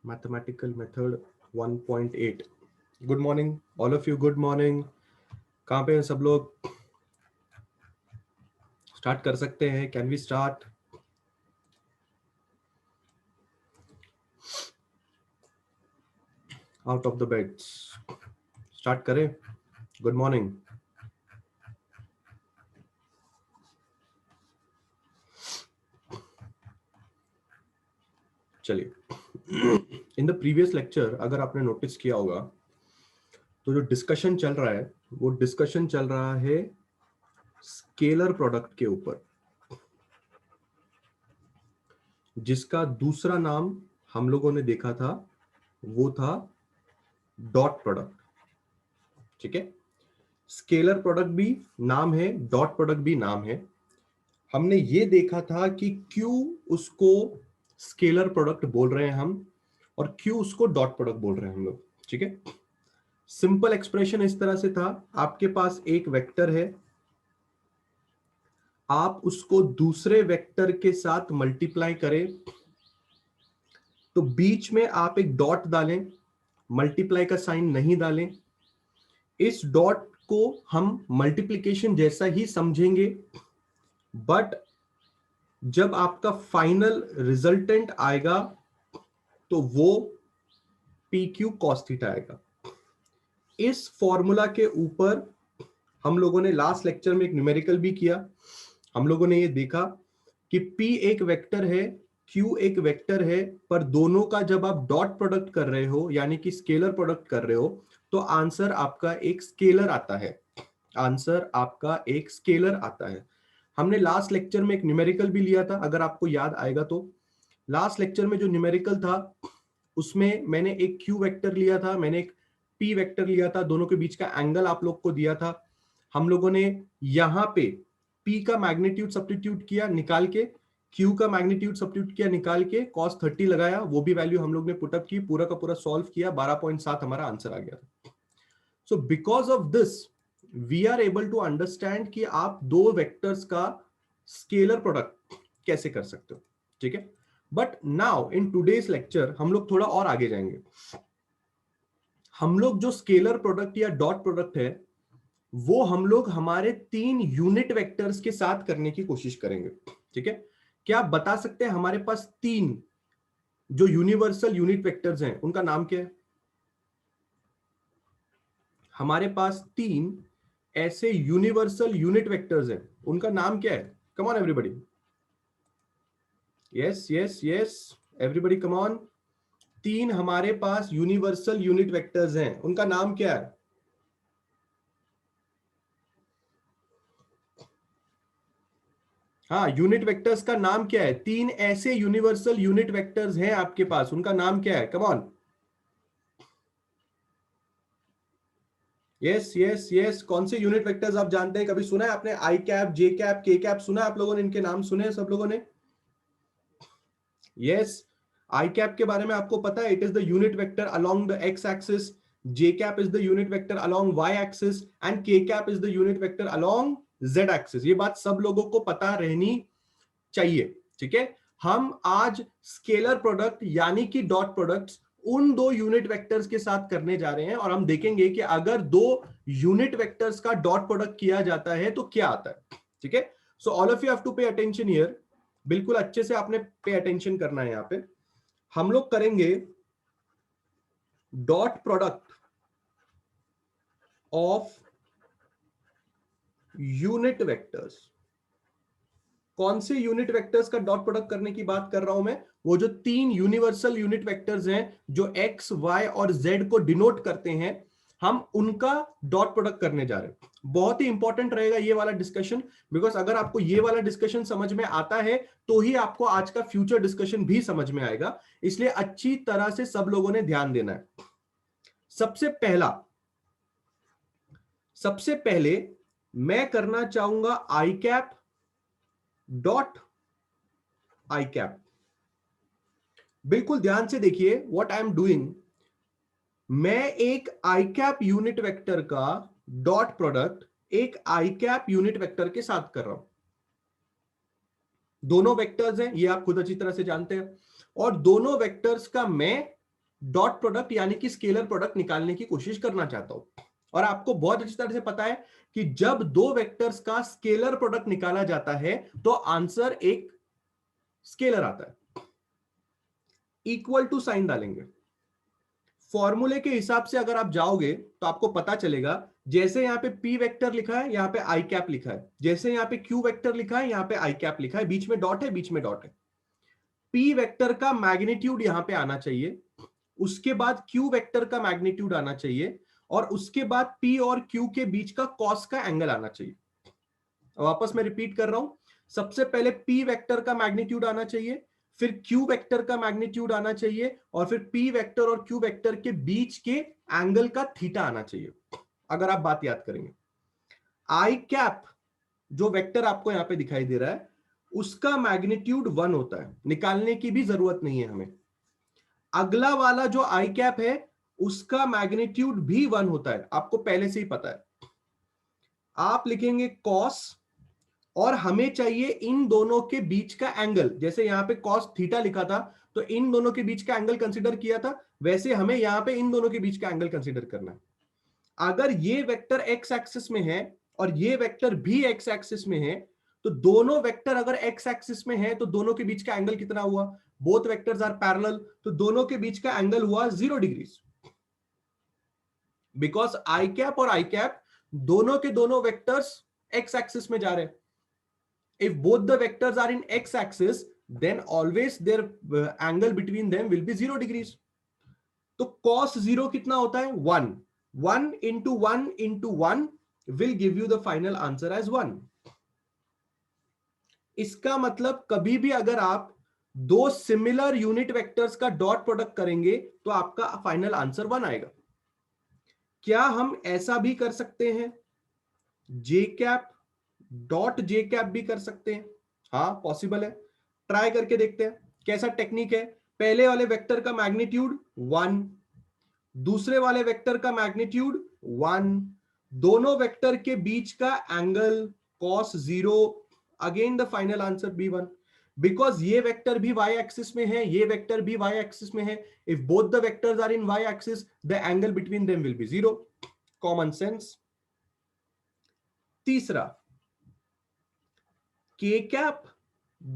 Mathematical method 1.8। Good morning all of you, good morning. कहाँ पे हैं सब लोग? स्टार्ट कर सकते हैं? Can we start? Out of the beds start करें। Good morning. चलिए, इन द प्रीवियस लेक्चर अगर आपने नोटिस किया होगा तो जो डिस्कशन चल रहा है वो डिस्कशन चल रहा है स्केलर प्रोडक्ट के ऊपर, जिसका दूसरा नाम हम लोगों ने देखा था वो था डॉट प्रोडक्ट। ठीक है, स्केलर प्रोडक्ट भी नाम है, डॉट प्रोडक्ट भी नाम है। हमने ये देखा था कि क्यों उसको स्केलर प्रोडक्ट बोल रहे हैं हम और क्यों उसको डॉट प्रोडक्ट बोल रहे हैं हम लोग। ठीक है, सिंपल एक्सप्रेशन इस तरह से था, आपके पास एक वेक्टर है, आप उसको दूसरे वेक्टर के साथ मल्टीप्लाई करें तो बीच में आप एक डॉट डालें, मल्टीप्लाई का साइन नहीं डालें। इस डॉट को हम मल्टीप्लिकेशन जैसा ही समझेंगे, बट जब आपका फाइनल रिजल्टेंट आएगा तो वो पी क्यू कॉस थीटा आएगा। इस फॉर्मूला के ऊपर हम लोगों ने लास्ट लेक्चर में एक न्यूमेरिकल भी किया। हम लोगों ने ये देखा कि P एक वेक्टर है, Q एक वेक्टर है, पर दोनों का जब आप डॉट प्रोडक्ट कर रहे हो यानी कि स्केलर प्रोडक्ट कर रहे हो तो आंसर आपका एक स्केलर आता है। आंसर आपका एक स्केलर आता है। हमने लास्ट लेक्चर में एक न्यूमेरिकल भी लिया था, अगर आपको याद आएगा तो। लास्ट लेक्चर में जो न्यूमेरिकल था उसमें मैंने एक Q वेक्टर लिया था, मैंने एक P वेक्टर लिया था, दोनों के बीच का एंगल आप लोग को दिया था। हम लोगों ने यहां पे P का मैग्नीट्यूड सब्स्टिट्यूट किया निकाल के, Q का मैग्नीट्यूड सब्स्टिट्यूट किया निकाल के, cos 30 लगाया, वो भी वैल्यू हम लोग ने पुटअप की, पूरा का पूरा सॉल्व किया, 12.7 हमारा आंसर आ गया था। So because of this we are able to understand कि आप दो वेक्टर्स का स्केलर प्रोडक्ट कैसे कर सकते हो। ठीक है, but now in today's lecture हम लोग थोड़ा और आगे जाएंगे। हम लोग जो स्केलर प्रोडक्ट या डॉट प्रोडक्ट है वो हम लोग हमारे 3 यूनिट वेक्टर्स के साथ करने की कोशिश करेंगे। ठीक है, क्या आप बता सकते हैं हमारे पास 3 जो यूनिवर्सल यूनिट वेक्टर्स हैं उनका नाम क्या है? हमारे पास 3 ऐसे यूनिवर्सल यूनिट वेक्टर्स हैं, उनका नाम क्या है? Come on everybody, yes yes yes, everybody come on. 3 हमारे पास यूनिवर्सल यूनिट वेक्टर्स हैं, उनका नाम क्या है? हाँ, यूनिट वेक्टर्स का नाम क्या है? 3 ऐसे यूनिवर्सल यूनिट वेक्टर्स हैं आपके पास, उनका नाम क्या है? Come on, yes yes yes. कौन से यूनिट वेक्टर्स आप जानते हैं? कभी सुना है आपने? आई cap, J cap, K cap सुना है आप लोगों ने? इनके नाम सुने हैं सब लोगों ने? यस, आई कैप के बारे में आपको पता है, it is the unit vector along the X axis, J cap is the unit vector along Y axis and K cap is the unit vector along Z axis. ये बात सब लोगों को पता रहनी चाहिए। ठीक है, हम आज स्केलर प्रोडक्ट यानी कि डॉट प्रोडक्ट्स उन दो यूनिट वेक्टर्स के साथ करने जा रहे हैं और हम देखेंगे कि अगर दो यूनिट वेक्टर्स का डॉट प्रोडक्ट किया जाता है तो क्या आता है। ठीक है, so all of you have to pay attention here. बिल्कुल अच्छे से आपने पे अटेंशन करना है। यहां पे हम लोग करेंगे dot product of unit vectors. कौन से यूनिट वेक्टर्स का डॉट प्रोडक्ट करने की बात कर रहा हूं मैं? वो जो 3 यूनिवर्सल यूनिट वेक्टर्स हैं जो एक्स, वाई और जेड को डिनोट करते हैं, हम उनका डॉट प्रोडक्ट करने जा रहे हैं। बहुत ही इंपॉर्टेंट रहेगा ये वाला डिस्कशन, बिकॉज अगर आपको ये वाला डिस्कशन समझ में आता है तो ही आपको आज का फ्यूचर डिस्कशन भी समझ में आएगा। इसलिए अच्छी तरह से सब लोगों ने ध्यान देना है। सबसे पहले मैं करना चाहूंगा आई कैप डॉट आई कैप। बिल्कुल ध्यान से देखिए व्हाट आई एम डूइंग। मैं एक आई कैप यूनिट वेक्टर का डॉट प्रोडक्ट एक आई कैप यूनिट वेक्टर के साथ कर रहा हूं। दोनों वेक्टर्स हैं, ये आप खुद अच्छी तरह से जानते हैं, और दोनों वेक्टर्स का मैं डॉट प्रोडक्ट यानी कि स्केलर प्रोडक्ट निकालने की कोशिश करना चाहता हूं। और आपको बहुत अच्छी तरह से पता है कि जब दो वेक्टर्स का स्केलर प्रोडक्ट निकाला जाता है तो आंसर एक स्केलर आता है। इक्वल टू साइन डालेंगे। फॉर्मूले के हिसाब से अगर आप जाओगे तो आपको पता चलेगा, जैसे यहां पे p वेक्टर लिखा है यहां पे आई कैप लिखा है, जैसे यहां पे q वेक्टर लिखा है यहां पे आई कैप लिखा है, बीच में डॉट है, बीच में डॉट है। p वेक्टर का मैग्नीट्यूड यहां पे आना चाहिए, उसके बाद q वेक्टर का मैग्नीट्यूड आना चाहिए, और उसके बाद p और q के बीच का कॉस का एंगल आना चाहिए। वापस मैं रिपीट कर रहा हूं, सबसे पहले p वेक्टर का मैग्नीट्यूड आना चाहिए, फिर q वेक्टर का मैग्नीट्यूड आना चाहिए, और फिर p वेक्टर और q वेक्टर के बीच के एंगल का थीटा आना चाहिए। अगर आप बात याद करेंगे, आई कैप जो वेक्टर आपको यहां पे दिखाई दे रहा है उसका मैग्नीट्यूड 1 होता है, निकालने की भी जरूरत नहीं है हमें। अगला वाला जो आई कैप है उसका मैग्नीट्यूड भी 1 होता है, आपको पहले से ही पता है। आप लिखेंगे कॉस, और हमें चाहिए इन दोनों के बीच का एंगल। जैसे यहां पे कॉस थीटा लिखा था तो इन दोनों के बीच का एंगल कंसीडर किया था, वैसे हमें यहां पे इन दोनों के बीच का एंगल कंसीडर करना है। अगर ये वेक्टर एक्स एक्सिस में है और ये वेक्टर भी एक्स एक्सिस में है, तो दोनों वेक्टर अगर एक्स एक्सिस में है तो दोनों के बीच का एंगल कितना हुआ? बोथ वेक्टर्स आर पैरेलल, तो दोनों के बीच का एंगल हुआ 0 डिग्रीज। बिकॉज आई कैप और आई कैप दोनों के दोनों वेक्टर्स एक्स एक्सिस में जा रहे हैं। If both the vectors are in x axis, then always their angle between them will be 0 degrees. तो cos 0 कितना होता है? 1. 1 into 1 into 1 will give you the final answer as 1. इसका मतलब कभी भी अगर आप दो सिमिलर यूनिट वेक्टर्स का डॉट प्रोडक्ट करेंगे तो आपका फाइनल आंसर 1 आएगा। क्या हम ऐसा भी कर सकते हैं? जे कैप डॉट जे कैप भी कर सकते हैं, हाँ पॉसिबल है। ट्राई करके देखते हैं कैसा टेक्निक है। पहले वाले वेक्टर का मैग्नीट्यूड 1, दूसरे वाले वेक्टर का मैग्नीट्यूड 1, दोनों वेक्टर के बीच का angle cos 0, again the final answer be 1। Because ये वेक्टर भी y एक्सिस में है, ये वेक्टर भी y एक्सिस में है। If both the vectors are in y axis the angle between them will be 0। Common sense. तीसरा, k cap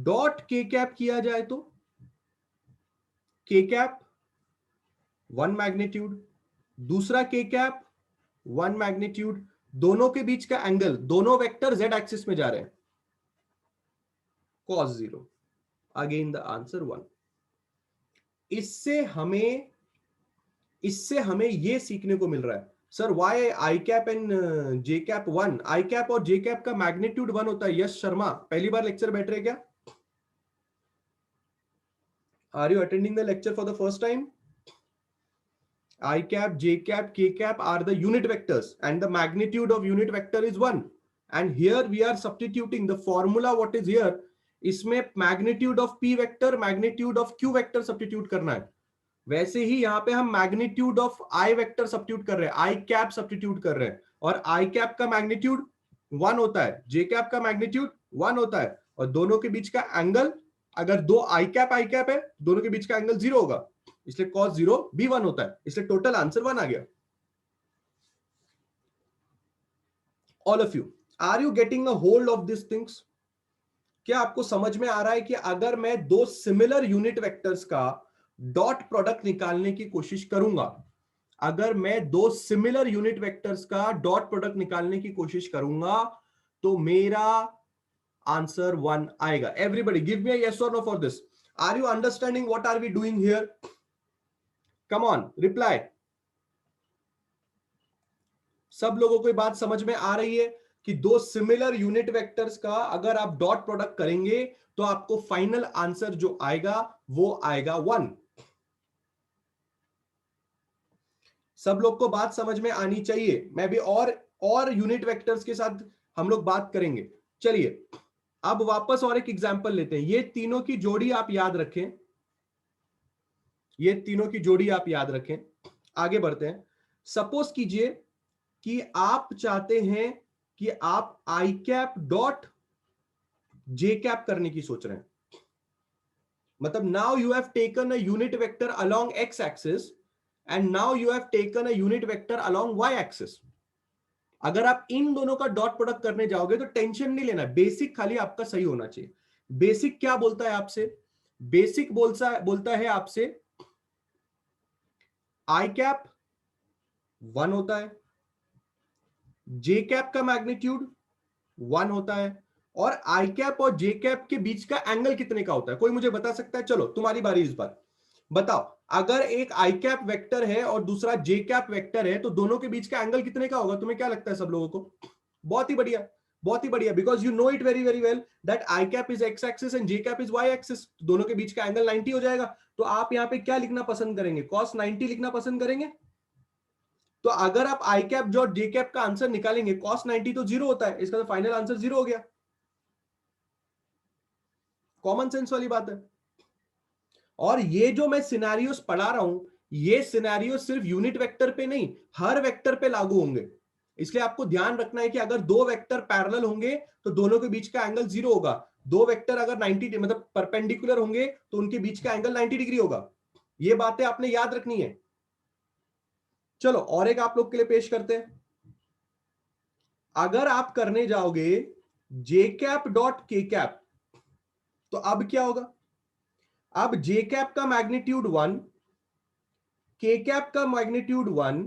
dot K cap किया जाए तो के कैप 1 मैग्नीट्यूड, दूसरा के कैप 1 मैग्नीट्यूड, दोनों के बीच का एंगल, दोनों वेक्टर z एक्सिस में जा रहे हैं, cos 0, अगेन द आंसर 1। इससे हमें यह सीखने को मिल रहा है, sir why I cap and J cap 1, I cap और जे कैप का मैग्नीट्यूड 1 होता है। यश शर्मा पहली बार लेक्चर बैठ रहे क्या? Are you attending the lecture for the first time? I cap, J cap, K cap are the unit vectors and the magnitude of unit vector is 1. And here we are substituting the formula what is here. इसमें magnitude of P vector, magnitude of Q vector substitute करना है। वैसे ही यहाँ पे हम magnitude of I vector substitute कर रहे हैं, I cap substitute कर रहे हैं, और I cap का magnitude 1 होता है, J cap का magnitude 1 होता है, और दोनों के बीच का एंगल, अगर दो I cap है, दोनों के बीच का एंगल 0 होगा, इसलिए cos 0 भी 1 होता है, इसलिए टोटल आंसर 1 आ गया। All of you, are you getting a hold of this things? क्या आपको समझ में आ रहा है कि अगर मैं दो सिमिलर यूनिट वेक्टर्स का डॉट प्रोडक्ट निकालने की कोशिश करूंगा, अगर मैं दो सिमिलर यूनिट वेक्टर्स का डॉट प्रोडक्ट निकालने की कोशिश करूंगा तो मेरा आंसर 1 आएगा? Everybody give me a yes और no for this. Are you understanding what are we doing here? Come on, reply. सब लोगों को बात समझ में आ रही है कि दो सिमिलर यूनिट वेक्टर्स का अगर आप डॉट प्रोडक्ट करेंगे तो आपको फाइनल आंसर जो आएगा वो आएगा 1। सब लोग को बात समझ में आनी चाहिए। मैं भी और यूनिट वेक्टर्स के साथ हम लोग बात करेंगे। चलिए अब वापस और एक एग्जांपल लेते हैं। ये तीनों की जोड़ी आप याद रखें, ये तीनों की जोड़ी आप याद रखें। आगे बढ़ते हैं। सपोज कीजिए कि आप चाहते हैं कि आप I cap dot J cap करने की सोच रहे हैं, मतलब now you have taken a unit vector along X axis and now you have taken a unit vector along Y axis. अगर आप इन दोनों का डॉट प्रोडक्ट करने जाओगे तो टेंशन नहीं लेना, बेसिक खाली आपका सही होना चाहिए। बेसिक क्या बोलता है आपसे? बेसिक बोलता है आपसे आई कैप 1 होता है, जे कैप का मैग्नीट्यूड 1 होता है, और आई कैप और जे कैप के बीच का एंगल कितने का होता है? कोई मुझे बता सकता है? चलो तुम्हारी बारी इस बार, बताओ। अगर एक आई कैप वेक्टर है और दूसरा जे कैप वेक्टर है तो दोनों के बीच का एंगल कितने का होगा? तुम्हें क्या लगता है सब लोगों को? बहुत ही बढ़िया, बहुत ही बढ़िया, because you know it very very well that I cap is X axis and J cap is Y axis, दोनों के बीच का एंगल 90 हो जाएगा। तो आप यहां पे क्या लिखना पसंद करेंगे? cos 90 लिखना पसंद करेंगे। तो अगर आप आई कैप जो जे कैप का आंसर निकालेंगे, cos 90 तो जीरो होता है, इसका तो फाइनल आंसर जीरो हो गया। कॉमन सेंस वाली बात है। और ये जो मैं सिनेरियोस पढ़ा रहा हूं, ये सिनेरियो सिर्फ यूनिट वेक्टर पे नहीं, हर वेक्टर पे लागू होंगे। इसलिए आपको ध्यान रखना है कि अगर दो वेक्टर पैरेलल होंगे तो दोनों के बीच का एंगल जीरो होगा। दो वेक्टर अगर 90 मतलब परपेंडिकुलर होंगे तो उनके बीच का एंगल 90 डिग्री होगा। ये बातें आपने याद रखनी है। चलो और एक आप लोग के लिए पेश करते हैं। अगर आप करने जाओगे जे कैप डॉट के कैप, तो अब क्या होगा? अब जे कैप का मैग्नीट्यूड 1, के कैप का मैग्नीट्यूड 1,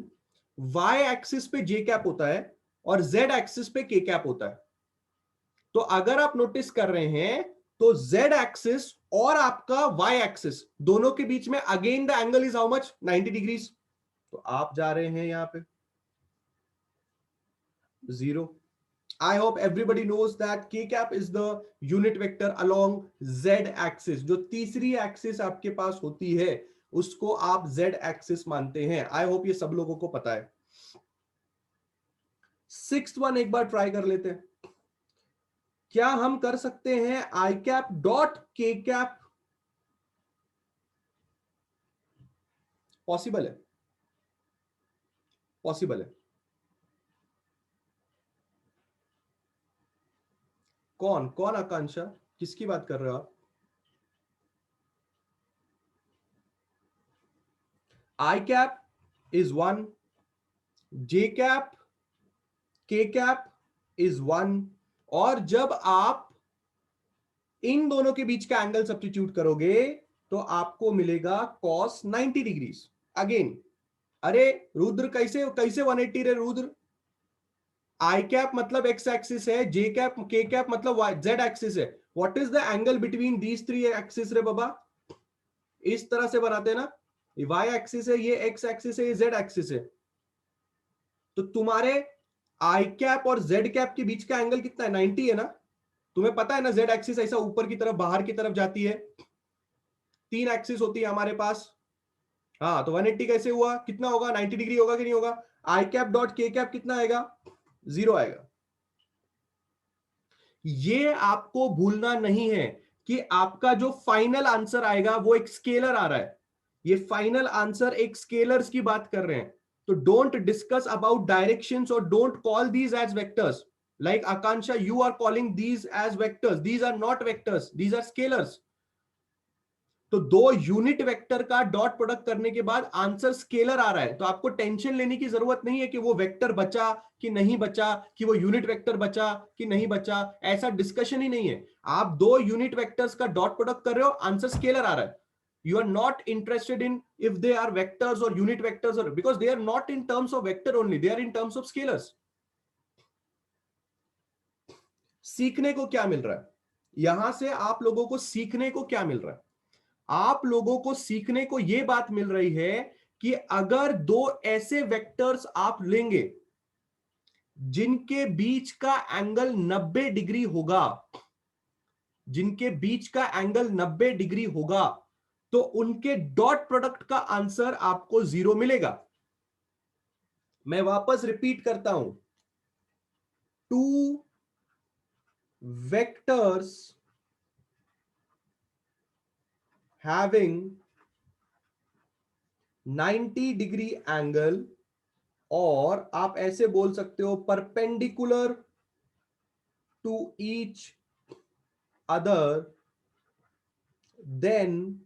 वाई एक्सिस पे जे कैप होता है और जेड एक्सिस पे के कैप होता है। तो अगर आप नोटिस कर रहे हैं तो जेड एक्सिस और आपका वाई एक्सिस दोनों के बीच में again the angle is how much? 90 degrees. तो आप जा रहे हैं यहां पे zero. I hope everybody knows that k cap is the unit vector along z axis। जो तीसरी एक्सिस आपके पास होती है उसको आप z एक्सिस मानते हैं। आई होप ये सब लोगों को पता है। सिक्स्थ वन एक बार ट्राई कर लेते हैं। क्या हम कर सकते हैं आई cap dot K cap? Possible है, पॉसिबल है। कौन कौन? आकांक्षा, किसकी बात कर रहे हो आप? I cap is 1, J cap K cap is 1, और जब आप इन दोनों के बीच का एंगल सब्स्टिट्यूट करोगे तो आपको मिलेगा cos 90 डिग्रीज अगेन। अरे रुद्र, कैसे कैसे 180 रे रुद्र? आई कैप मतलब एक्स एक्सिस है, जे कैप के कैप मतलब वाई जेड एक्सिस है। What is the angle between these three axis रे बाबा? इस तरह से बनाते हैं ना, ये वाई एक्सिस है, ये एक्स एक्सिस है, ये जेड एक्सिस है। तो तुम्हारे आई कैप और जेड कैप के बीच का एंगल कितना है? 90 है ना? तुम्हें पता है ना, जेड एक्सिस ऐसा ऊपर की तरफ बाहर की तरफ जाती है, तीन एक्सिस होती है हमारे पास। हाँ, तो 180 कैसे हुआ? कितना होगा? 90 डिग्री होगा कि नहीं होगा? आई कैप डॉट के कैप कितना आएगा? जीरो आएगा। ये आपको भूलना नहीं है कि आपका जो फाइनल आंसर आएगा वो एक स्केलर आ रहा है। ये फाइनल आंसर एक स्केलर्स की बात कर रहे हैं। तो डोंट डिस्कस अबाउट डायरेक्शंस और don't call these as vectors. Like Akanksha, you are calling these as vectors, these are not vectors, these are scalars. तो दो यूनिट वेक्टर का डॉट प्रोडक्ट करने के बाद आंसर स्केलर आ रहा है, तो आपको टेंशन लेने की जरूरत नहीं है कि वो वेक्टर बचा कि नहीं बचा, कि वो यूनिट वेक्टर बचा कि नहीं बचा। ऐसा डिस्कशन ही नहीं है। आप दो यूनिट वेक्टर्स का डॉट प्रोडक्ट कर रहे हो, आंसर स्केलर आ रहा है। You are not interested in if they are vectors or unit vectors, or because they are not in terms of vector only, they are in terms of scalars। सीखने को क्या मिल रहा है यहां से? आप लोगों को सीखने को क्या मिल रहा है? आप लोगों को सीखने को यह बात मिल रही है कि अगर दो ऐसे वेक्टर्स आप लेंगे जिनके बीच का एंगल 90 डिग्री होगा, जिनके बीच का एंगल 90 डिग्री होगा, तो उनके डॉट प्रोडक्ट का आंसर आपको जीरो मिलेगा। मैं वापस रिपीट करता हूं, two vectors having 90 degree angle, और आप ऐसे बोल सकते हो perpendicular to each other then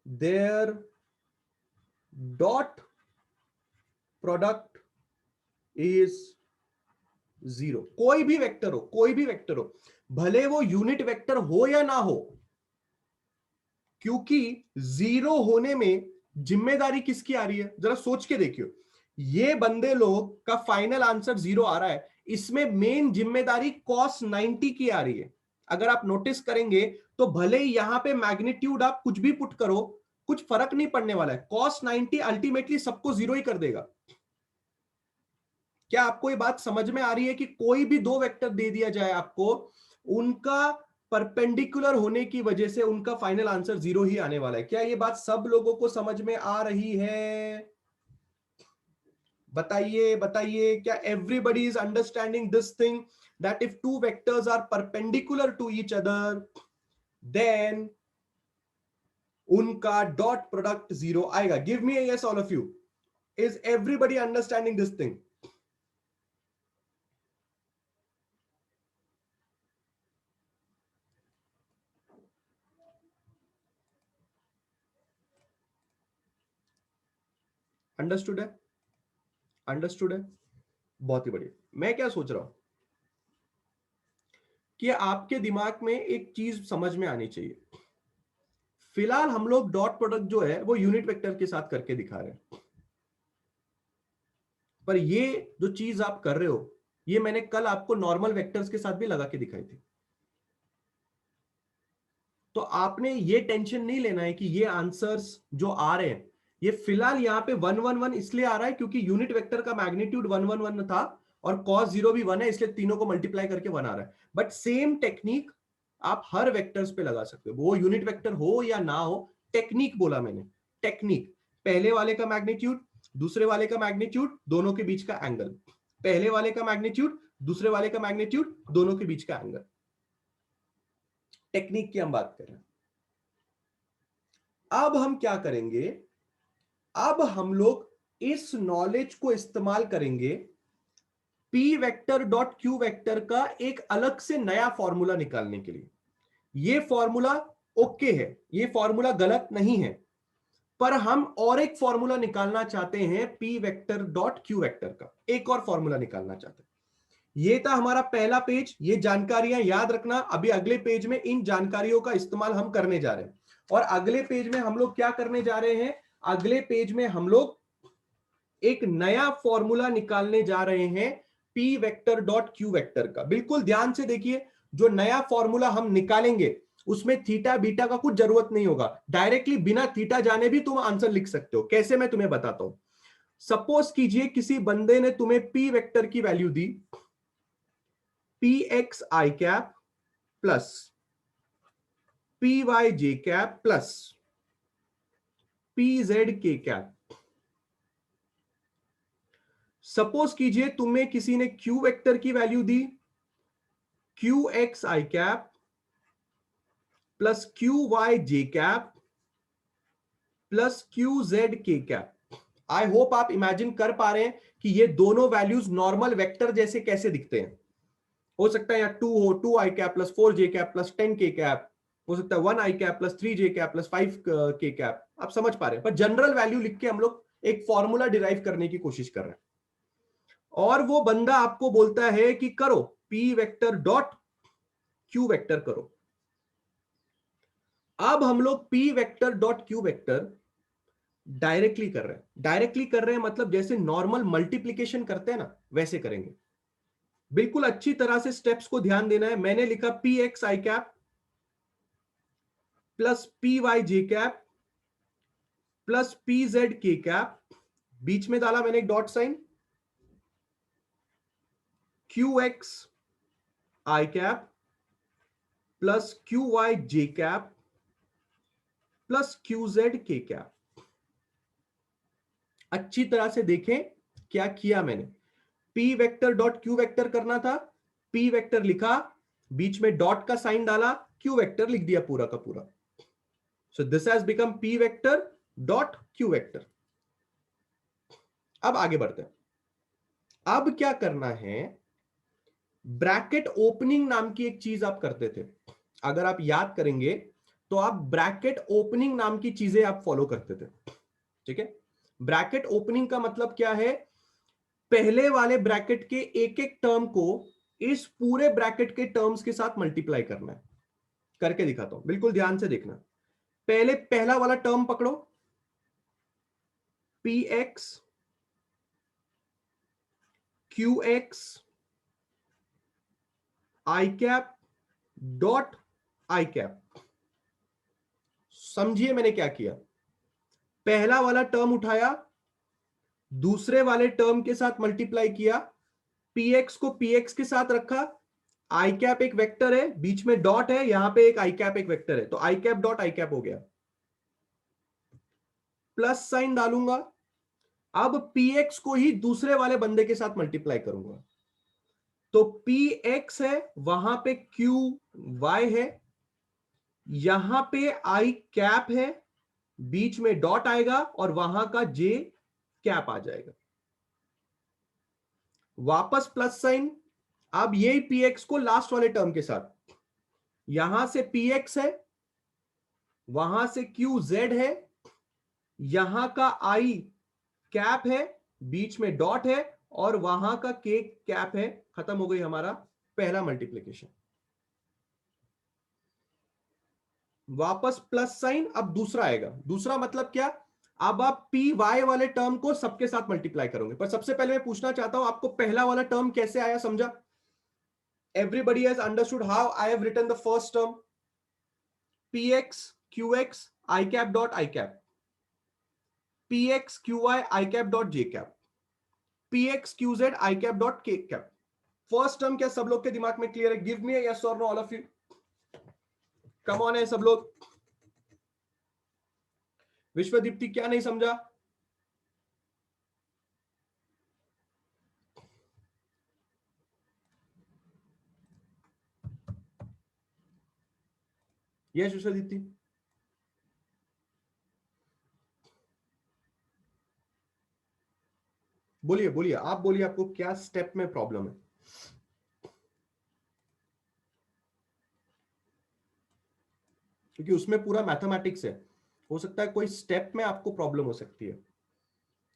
their dot product is 0। कोई भी वेक्टर हो, कोई भी वेक्टर हो, भले वो यूनिट वेक्टर हो या ना हो, क्योंकि 0 होने में जिम्मेदारी किसकी आ रही है? जरा सोच के देखियो, ये बंदे लोग का फाइनल आंसर 0 आ रहा है, इसमें मेन जिम्मेदारी cos 90 की आ रही है। अगर आप नोटिस करेंगे तो भले ही यहां पे मैग्नीट्यूड आप कुछ भी पुट करो, कुछ फर्क नहीं पड़ने वाला है, cos 90 अल्टीमेटली सबको 0 ही कर देगा। क्या आपको ये बात समझ में आ रही है कि कोई भी दो वेक्टर दे दिया जाए आपको, उनका परपेंडिकुलर होने की वजह से उनका फाइनल आंसर 0 ही आने वाला है? क्या ये बात सब लोगों को समझ में आ रही है? बताइए बताइए, क्या everybody is understanding this thing that if two vectors are perpendicular to each other then उनका डॉट प्रोडक्ट 0 आएगा? Give me a yes all of you. Is everybody understanding this thing? Understood है? अंडरस्टूड है? बहुत ही बढ़िया। मैं क्या सोच रहा हूं कि आपके दिमाग में एक चीज समझ में आनी चाहिए। फिलहाल हम लोग डॉट प्रोडक्ट जो है वो यूनिट वेक्टर के साथ करके दिखा रहे हैं, पर ये जो चीज आप कर रहे हो ये मैंने कल आपको नॉर्मल वेक्टर्स के साथ भी लगा के दिखाई थी। तो आपने ये टेंशन नहीं लेना है कि ये आंसर्स जो आ रहे हैं ये फिलहाल यहां पे 111 इसलिए आ रहा है क्योंकि यूनिट वेक्टर का मैग्नीट्यूड 111 था और cos 0 भी 1 है, इसलिए तीनों को मल्टीप्लाई करके 1 आ रहा है। बट सेम टेक्निक आप हर वेक्टर्स पे लगा सकते हो, वो यूनिट वेक्टर हो या ना हो। टेक्निक बोला मैंने, टेक्निक। पहले वाले का मैग्नीट्यूड, दूसरे वाले का मैग्नीट्यूड, दोनों के बीच का एंगल। पहले वाले का मैग्नीट्यूड, दूसरे वाले का मैग्नीट्यूड, दोनों के बीच का एंगल। टेक्निक की हम बात कर रहे हैं। अब हम क्या करेंगे, अब हम लोग इस नॉलेज को इस्तेमाल करेंगे P vector dot Q vector का एक अलग से नया फॉर्मूला निकालने के लिए। यह फॉर्मूला ओके है, यह फॉर्मूला गलत नहीं है, पर हम और एक फॉर्मूला निकालना चाहते हैं P vector dot Q vector का, एक और फॉर्मूला निकालना चाहते हैं। यह था हमारा पहला पेज, ये जानकारियां याद रखना। अभी अगले पेज में इन जानकारियों का इस्तेमाल हम करने जा रहे हैं, और अगले पेज में हम लोग क्या करने जा रहे हैं, अगले पेज में हम लोग एक नया फॉर्मूला निकालने जा रहे हैं P vector dot Q vector का। बिल्कुल ध्यान से देखिए, जो नया फॉर्मूला हम निकालेंगे उसमें थीटा बीटा का कुछ जरूरत नहीं होगा, डायरेक्टली बिना थीटा जाने भी तुम आंसर लिख सकते हो। कैसे, मैं तुम्हें बताता हूं। सपोज कीजिए किसी बंदे ने तुम्हें पी वेक्टर की value the P x I cap plus P Y J cap plus P Z के कैप। सपोज कीजिए तुम्हें किसी ने क्यू वेक्टर की value the Q X I cap plus Q Y J cap plus Q Z के cap. I hope आप imagine कर पा रहे हैं कि ये दोनों वैल्यूज नॉर्मल वेक्टर जैसे कैसे दिखते हैं। हो सकता है या 2 हो, 2 आई कैप प्लस 4 जे कैप प्लस 10 के कैप, हो सकता है 1 I cap plus 3 J cap plus 5 के कैप। आप समझ पा रहे हैं, पर जनरल वैल्यू लिख के हम लोग एक फॉर्मूला डिराइव करने की कोशिश कर रहे हैं। और वो बंदा आपको बोलता है कि करो P vector dot Q vector करो। अब हम लोग P vector dot Q vector directly कर रहे हैं। डायरेक्टली कर रहे हैं मतलब जैसे नॉर्मल मल्टीप्लीकेशन करते हैं ना, वैसे करेंगे। बिल्कुल अच्छी तरह से स्टेप्स को ध्यान देना है। मैंने लिखा P x I cap plus P Y J cap plus P Z के कैप, बीच में डाला मैंने एक dot sign, Q X I cap plus Q Y J cap plus Q Z के कैप। अच्छी तरह से देखें क्या किया मैंने। P vector dot Q vector करना था, पी वेक्टर लिखा, बीच में डॉट का साइन डाला, क्यू वेक्टर लिख दिया पूरा का पूरा। So this has become P vector dot Q vector. अब आगे बढ़ते हैं। अब क्या करना है, ब्रैकेट ओपनिंग नाम की एक चीज आप करते थे। अगर आप याद करेंगे तो आप ब्रैकेट ओपनिंग नाम की चीजें आप फॉलो करते थे, ठीक है। ब्रैकेट ओपनिंग का मतलब क्या है, पहले वाले ब्रैकेट के एक एक टर्म को इस पूरे ब्रैकेट के टर्म्स के साथ मल्टीप्लाई करना है। करके दिखाता हूं, बिल्कुल ध्यान से देखना। पहले पहला वाला टर्म पकड़ो, P X Q X I cap dot I cap. समझिए मैंने क्या किया, पहला वाला टर्म उठाया, दूसरे वाले टर्म के साथ मल्टीप्लाई किया, px को px के साथ रखा, आई कैप एक वेक्टर है, बीच में डॉट है, यहां पे एक आई कैप एक वेक्टर है, तो आई कैप डॉट आई कैप हो गया। प्लस साइन डालूंगा, अब px को ही दूसरे वाले बंदे के साथ मल्टीप्लाई करूंगा, तो px है, वहां पे qy है, यहां पे आई कैप है, बीच में डॉट आएगा और वहां का j कैप आ जाएगा। वापस प्लस साइन, अब यही px को लास्ट वाले टर्म के साथ, यहां से px है, वहां से qz है, यहां का आई कैप है, बीच में डॉट है और वहां का के कैप है। खत्म हो गई हमारा पहला मल्टीप्लिकेशन। वापस प्लस साइन, अब दूसरा आएगा। दूसरा मतलब क्या, अब आप पी वाई वाले टर्म को सबके साथ मल्टीप्लाई करोगे। पर सबसे पहले मैं पूछना चाहता हूं, आपको पहला वाला टर्म कैसे आया, समझा? Everybody has understood how I have written the first term, P X Q X I cap dot I cap, P X Q Y I cap dot J cap, P X Q Z I cap dot K cap. First term क्या सब लोग के दिमाग में clear है? Give me yes और no all of you, come on है सब लोग। विश्वदीप्ति क्या नहीं समझा? यस विश्वदीप्ति, बोलिए बोलिए, आप बोलिए, आपको क्या स्टेप में प्रॉब्लम है? क्योंकि उसमें पूरा मैथमेटिक्स है, हो सकता है कोई स्टेप में आपको प्रॉब्लम हो सकती है,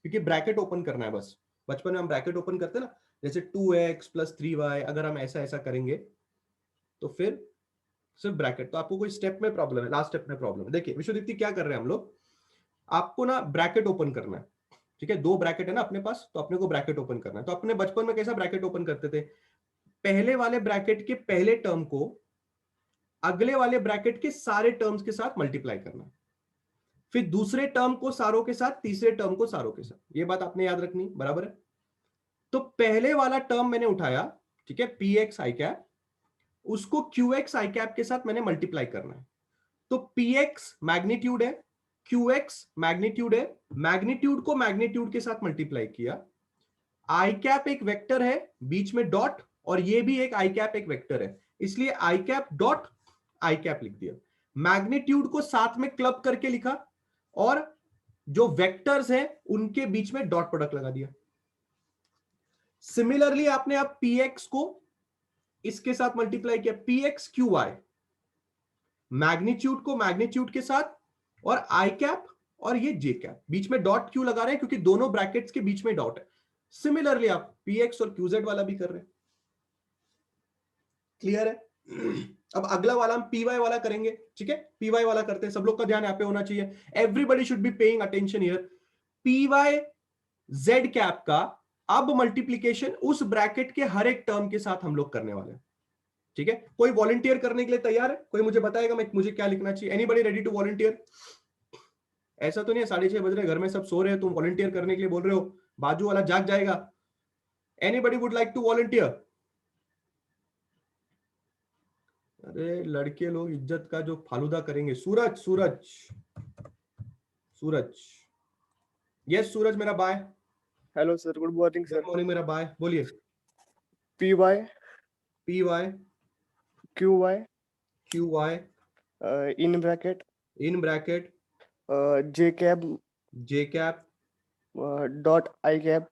क्योंकि ब्रैकेट ओपन करना है बस। बचपन में हम ब्रैकेट ओपन करते ना, जैसे 2x प्लस 3y, अगर हम ऐसा ऐसा करेंगे तो फिर सिर्फ ब्रैकेट, तो आपको कोई स्टेप में प्रॉब्लम है, लास्ट स्टेप में प्रॉब्लम है। देखिए विश्वदीप्ति क्या कर रहे हैं हम लोग, आपको ना ब्रैकेट ओपन करना है, ठीक है। दो ब्रैकेट है ना अपने पास, तो अपने को ब्रैकेट ओपन करना है। तो अपने बचपन में कैसा ब्रैकेट ओपन करते थे, पहले वाले ब्रैकेट के पहले टर्म को अगले वाले ब्रैकेट के सारे टर्म्स के साथ मल्टीप्लाई करना है, फिर दूसरे टर्म को सारों के साथ, तीसरे टर्म को सारों के साथ। ये बात आपने याद रखनी, बराबर है। तो पहले वाला टर्म मैंने उठाया, ठीक है, पी एक्स आई कैप, उसको क्यू एक्स आई कैप के साथ मैंने मल्टीप्लाई करना है। तो पी एक्स मैग्नीट्यूड है, क्यू एक्स मैग्नीट्यूड है, मैग्नीट्यूड को मैग्नीट्यूड के साथ मल्टीप्लाई किया। आई कैप एक वेक्टर है, बीच में डॉट, और ये भी एक आई कैप एक वेक्टर है, इसलिए आई कैप डॉट आई कैप लिख दिया। मैग्नीट्यूड को साथ में क्लब करके लिखा, और जो वेक्टर्स हैं उनके बीच में डॉट प्रोडक्ट लगा दिया। सिमिलरली आपने अब px को इसके साथ मल्टीप्लाई किया, px क्यू वाई, मैग्नीट्यूड को मैग्नीट्यूड के साथ, और आई कैप और ये जे कैप, बीच में डॉट क्यों लगा रहे हैं, क्योंकि दोनों ब्रैकेट्स के बीच में डॉट है। सिमिलरली आप px और qz वाला भी कर रहे हैं। क्लियर है? अब अगला वाला हम py वाला करेंगे, ठीक है। py वाला करते हैं, सब लोग का ध्यान यहाँ पे होना चाहिए, everybody should be paying attention here. py z cap का अब मल्टीप्लीकेशन उस ब्रैकेट के हर एक टर्म के साथ हम लोग करने वाले हैं, ठीक है। कोई वॉलंटियर करने के लिए तैयार है? कोई मुझे बताएगा मुझे क्या लिखना चाहिए? Anybody ready to volunteer? ऐसा तो नहीं है 6:30 बज रहे, घर में सब सो रहे हैं, तुम वॉलंटियर करने के लिए बोल रहे हो, बाजू वाला जाग जाएगा। Anybody would like to volunteer? अरे लड़के लोग इज्जत का जो फालूदा करेंगे। सूरज, सूरज, सूरज, यस सूरज मेरा बाय। Hello sir, good morning sir. Good morning मेरा बाय, बोलिए। P Y Q Y in bracket J cap dot I cap.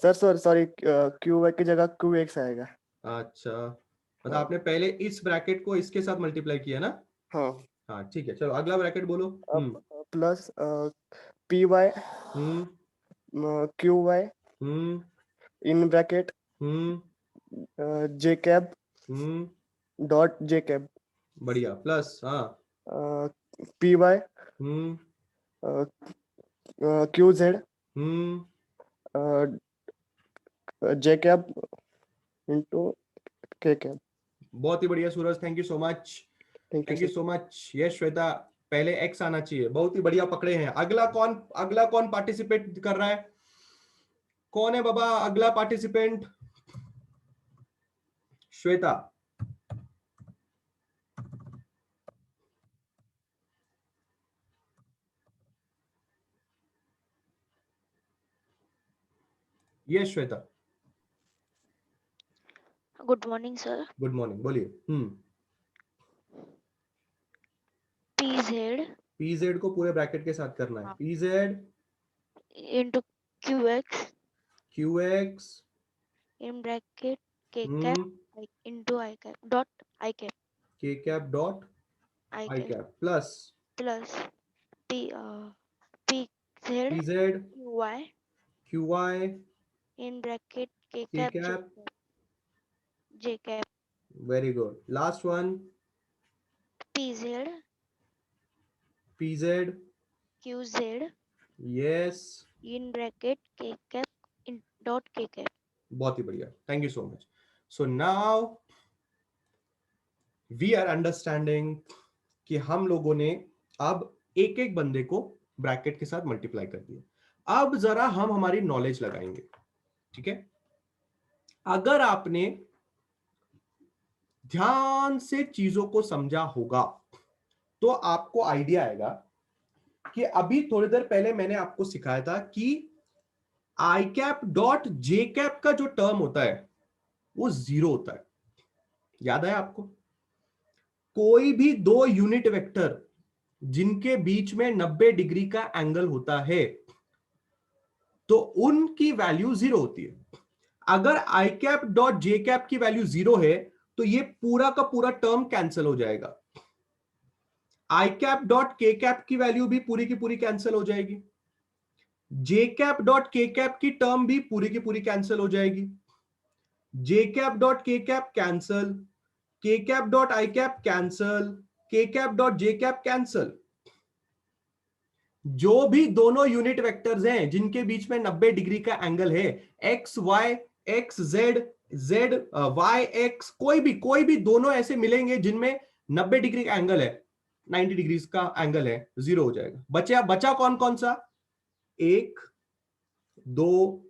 Sir sorry, Q Y की जगह क्यू एक्स आएगा। अच्छा मतलब हाँ। आपने पहले इस ब्रैकेट को इसके साथ मल्टीप्लाई किया ना? हाँ। हाँ ठीक है, चलो अगला ब्रैकेट बोलो। Plus P Y Q Y hmm in bracket hmm J cap dot J cap बढ़िया, प्लस हाँ P Y hmm Q Z hmm J cap into K cap. बहुत ही बढ़िया Suraj, thank you so much. Thank you thank you sir. So much. Yes Shweta, पहले X आना चाहिए, बहुत ही बढ़िया पकड़े हैं। अगला कौन पार्टिसिपेट कर रहा है? कौन है बाबा अगला participant? Shweta. Yes Shweta, good morning sir. Good morning, बोलिए। पीजेड पीजेड को पूरे ब्रैकेट के साथ करना है। PZ into QX QX in bracket K cap into I cap dot I cap K cap dot I I cap cap plus plus P PZ PZ QY QY in bracket K K cap cap. J cap very good, last one PZ PZ QZ yes. In bracket K cap dot K cap. बहुत ही बढ़िया, thank you so much. So now we are understanding कि हम लोगों ने अब एक एक बंदे को ब्रैकेट के साथ मल्टीप्लाई कर दिया। अब जरा हम हमारी नॉलेज लगाएंगे, ठीक है? अगर आपने ध्यान से चीजों को समझा होगा तो आपको आइडिया आएगा कि अभी थोड़ी देर पहले मैंने आपको सिखाया था कि आई कैप डॉट जे कैप का जो टर्म होता है वो 0 होता है। याद है आपको? कोई भी दो यूनिट वेक्टर जिनके बीच में 90 डिग्री का एंगल होता है तो उनकी वैल्यू 0 होती है। अगर आई कैप डॉट जे कैप की वैल्यू 0 है तो ये पूरा का पूरा टर्म कैंसिल हो जाएगा। I cap dot K cap की वैल्यू भी पूरी की पूरी कैंसिल हो जाएगी। J cap dot K cap की टर्म भी पूरी की पूरी कैंसिल हो जाएगी। J cap dot K cap cancel, K cap dot I cap cancel, K cap dot J cap cancel. जो भी दोनों यूनिट वेक्टर्स हैं जिनके बीच में 90 डिग्री का एंगल है, X Y, X Z, Z Y X, कोई भी दोनों ऐसे मिलेंगे जिनमें 90 डिग्री का एंगल है, 90 डिग्री का एंगल है, 0 हो जाएगा। बचा कौन कौन सा? 1 2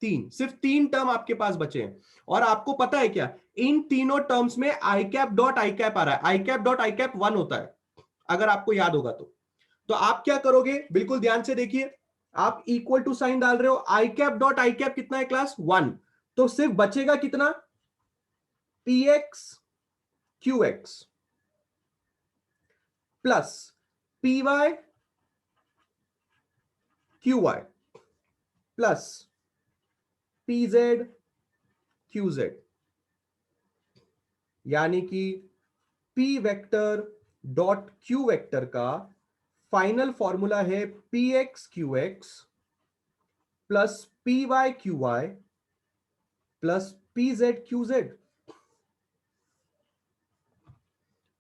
3, सिर्फ 3 टर्म आपके पास बचे हैं। और आपको पता है क्या, इन तीनों टर्म्स में आई कैप डॉट आई कैप आ रहा है। आई कैप डॉट आई कैप 1 होता है, अगर आपको याद होगा तो आप क्या करोगे, बिल्कुल ध्यान से देखिए। आप इक्वल टू साइन डाल रहे हो, I cap dot I cap कितना है क्लास 1, तो सिर्फ बचेगा कितना? P X Q X plus P Y Q Y plus P Z Q Z. यानी कि P vector dot Q vector का फाइनल फॉर्मूला है P X Q X plus P Y Q Y plus P Z Q Z.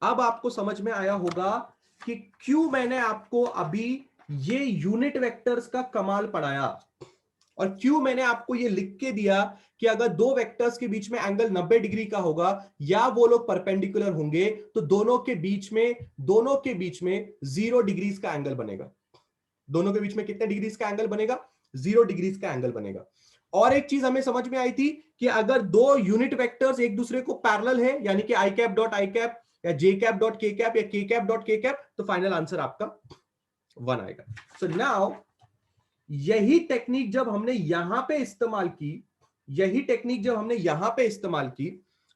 अब आपको समझ में आया होगा कि क्यों मैंने आपको अभी ये यूनिट वेक्टर्स का कमाल पढ़ाया और क्यों मैंने आपको ये लिख के दिया कि अगर दो वेक्टर्स के बीच में एंगल 90 डिग्री का होगा या वो लोग परपेंडिकुलर होंगे तो दोनों के बीच में 0 डिग्रीज का एंगल बनेगा। दोनों के बीच में कितने डिग्रीज का एंगल बनेगा? 0 डिग्रीज का एंगल बनेगा। और एक चीज हमें समझ में आई थी कि अगर दो यूनिट वेक्टर्स एक दूसरे को पैरेलल है, यानी कि आई कैप डॉट आई कैप या जे कैप डॉट के कैप या के कैप डॉट के कैप, तो फाइनल आंसर आपका 1 आएगा। सो नाउ यही टेक्निक जब हमने यहां पे इस्तेमाल की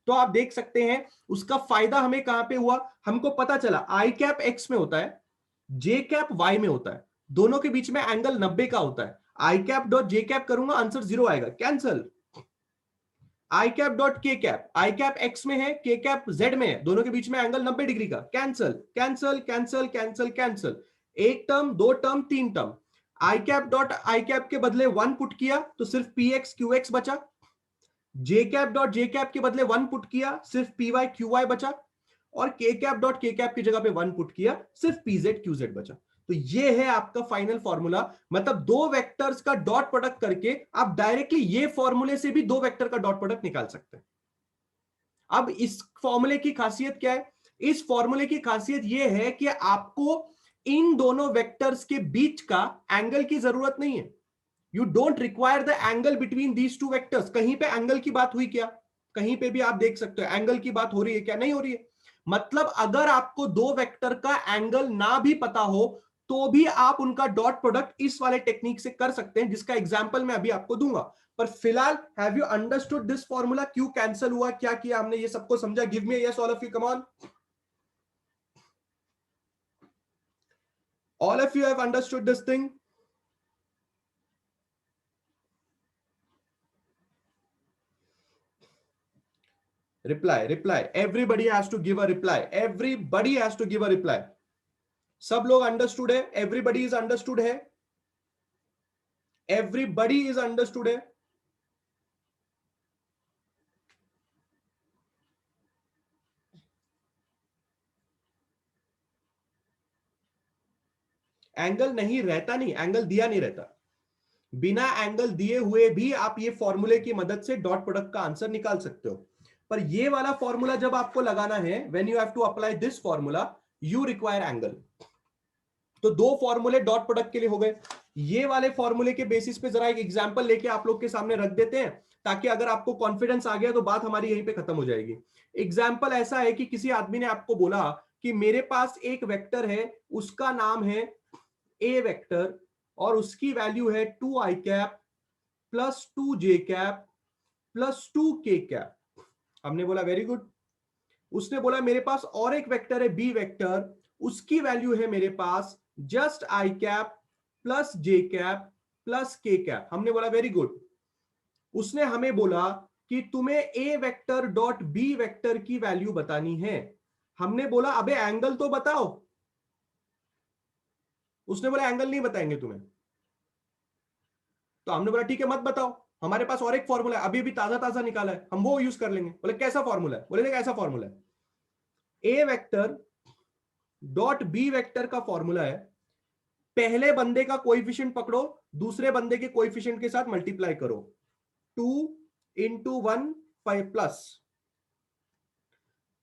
तो आप देख सकते हैं उसका फायदा हमें कहां पे हुआ। हमको पता चला आई कैप एक्स में होता है, जे कैप वाई में होता है, दोनों के बीच में एंगल 90 का होता है। आई कैप डॉट जे कैप करूंगा, आंसर 0 आएगा, कैंसल। आई कैप डॉट के कैप, आई कैप एक्स में है, के कैप जेड में है, दोनों के बीच में एंगल 90 डिग्री का, cancel cancel cancel cancel cancel, एक टर्म, दो टर्म, तीन term. I cap dot I cap के बदले 1 पुट किया तो सिर्फ पी एक्स क्यू एक्स बचा, जे कैप डॉट जे कैप के बदले 1 पुट किया सिर्फ पी वाई क्यू वाई बचा, और के कैप डॉट के कैप की जगह पे 1 पुट किया सिर्फ पी जेड क्यू जेड बचा। तो ये है आपका फाइनल फॉर्मूला। मतलब दो वेक्टर्स का डॉट प्रोडक्ट करके आप डायरेक्टली ये फॉर्मूले से भी दो वेक्टर का डॉट प्रोडक्ट निकाल सकते हैं। अब इस फॉर्मूले की खासियत क्या है? इस फॉर्मूले की खासियत यह है कि आपको इन दोनों वेक्टर्स के बीच का एंगल की जरूरत नहीं है। You don't require the angle between these two vectors. कहीं पे एंगल की बात हुई क्या? कहीं पे भी आप देख सकते हो एंगल की बात हो रही है क्या? नहीं हो रही है। मतलब अगर आपको दो वेक्टर का एंगल ना भी पता हो तो भी आप उनका डॉट प्रोडक्ट इस वाले टेक्निक से कर सकते हैं, जिसका एग्जांपल मैं अभी आपको दूंगा। पर फिलहाल have you understood this formula? क्यों कैंसिल हुआ, क्या किया हमने, ये सबको समझा? Give me yes all of you, come on. All of you have understood this thing? Reply reply, everybody has to give a reply, everybody has to give a reply. सब लोग अंडरस्टूड है? एवरीबडी इज अंडरस्टूड है? Everybody is understood है? Angle नहीं रहता, नहीं angle दिया नहीं रहता, बिना एंगल दिए हुए भी आप ये फॉर्मूले की मदद से डॉट प्रोडक्ट का आंसर निकाल सकते हो। पर ये वाला फॉर्मूला जब आपको लगाना है, when you have to apply this formula, you require angle. तो दो फॉर्मूले डॉट प्रोडक्ट के लिए हो गए। ये वाले फॉर्मूले के बेसिस पे जरा एक एग्जांपल लेके आप लोग के सामने रख देते हैं, ताकि अगर आपको कॉन्फिडेंस आ गया तो बात हमारी यहीं पे खत्म हो जाएगी। एग्जांपल ऐसा है कि किसी आदमी ने आपको बोला कि मेरे पास एक वेक्टर है, उसका नाम है ए वेक्टर, और उसकी वैल्यू है 2 आई कैप प्लस 2 जे कैप प्लस 2 के कैप। हमने बोला वेरी गुड। उसने बोला मेरे पास और एक वेक्टर है बी वेक्टर, उसकी वैल्यू है मेरे पास just I cap plus J cap plus K cap. हमने बोला वेरी गुड। उसने हमें बोला कि तुम्हें A vector dot B vector की वैल्यू बतानी है। हमने बोला अबे एंगल तो बताओ। उसने बोला एंगल नहीं बताएंगे तुम्हें। तो हमने बोला ठीक है मत बताओ, हमारे पास और एक फॉर्मूला है, अभी भी ताजा ताजा निकाला है, हम वो यूज कर लेंगे। बोले कैसा फॉर्मूला है? बोले देख ऐसा फॉर्मूला है, A vector dot B vector का फॉर्मूला है, पहले बंदे का कोएफिशिएंट पकड़ो, दूसरे बंदे के कोएफिशिएंट के साथ मल्टीप्लाई करो, 2 इंटू 1 प्लस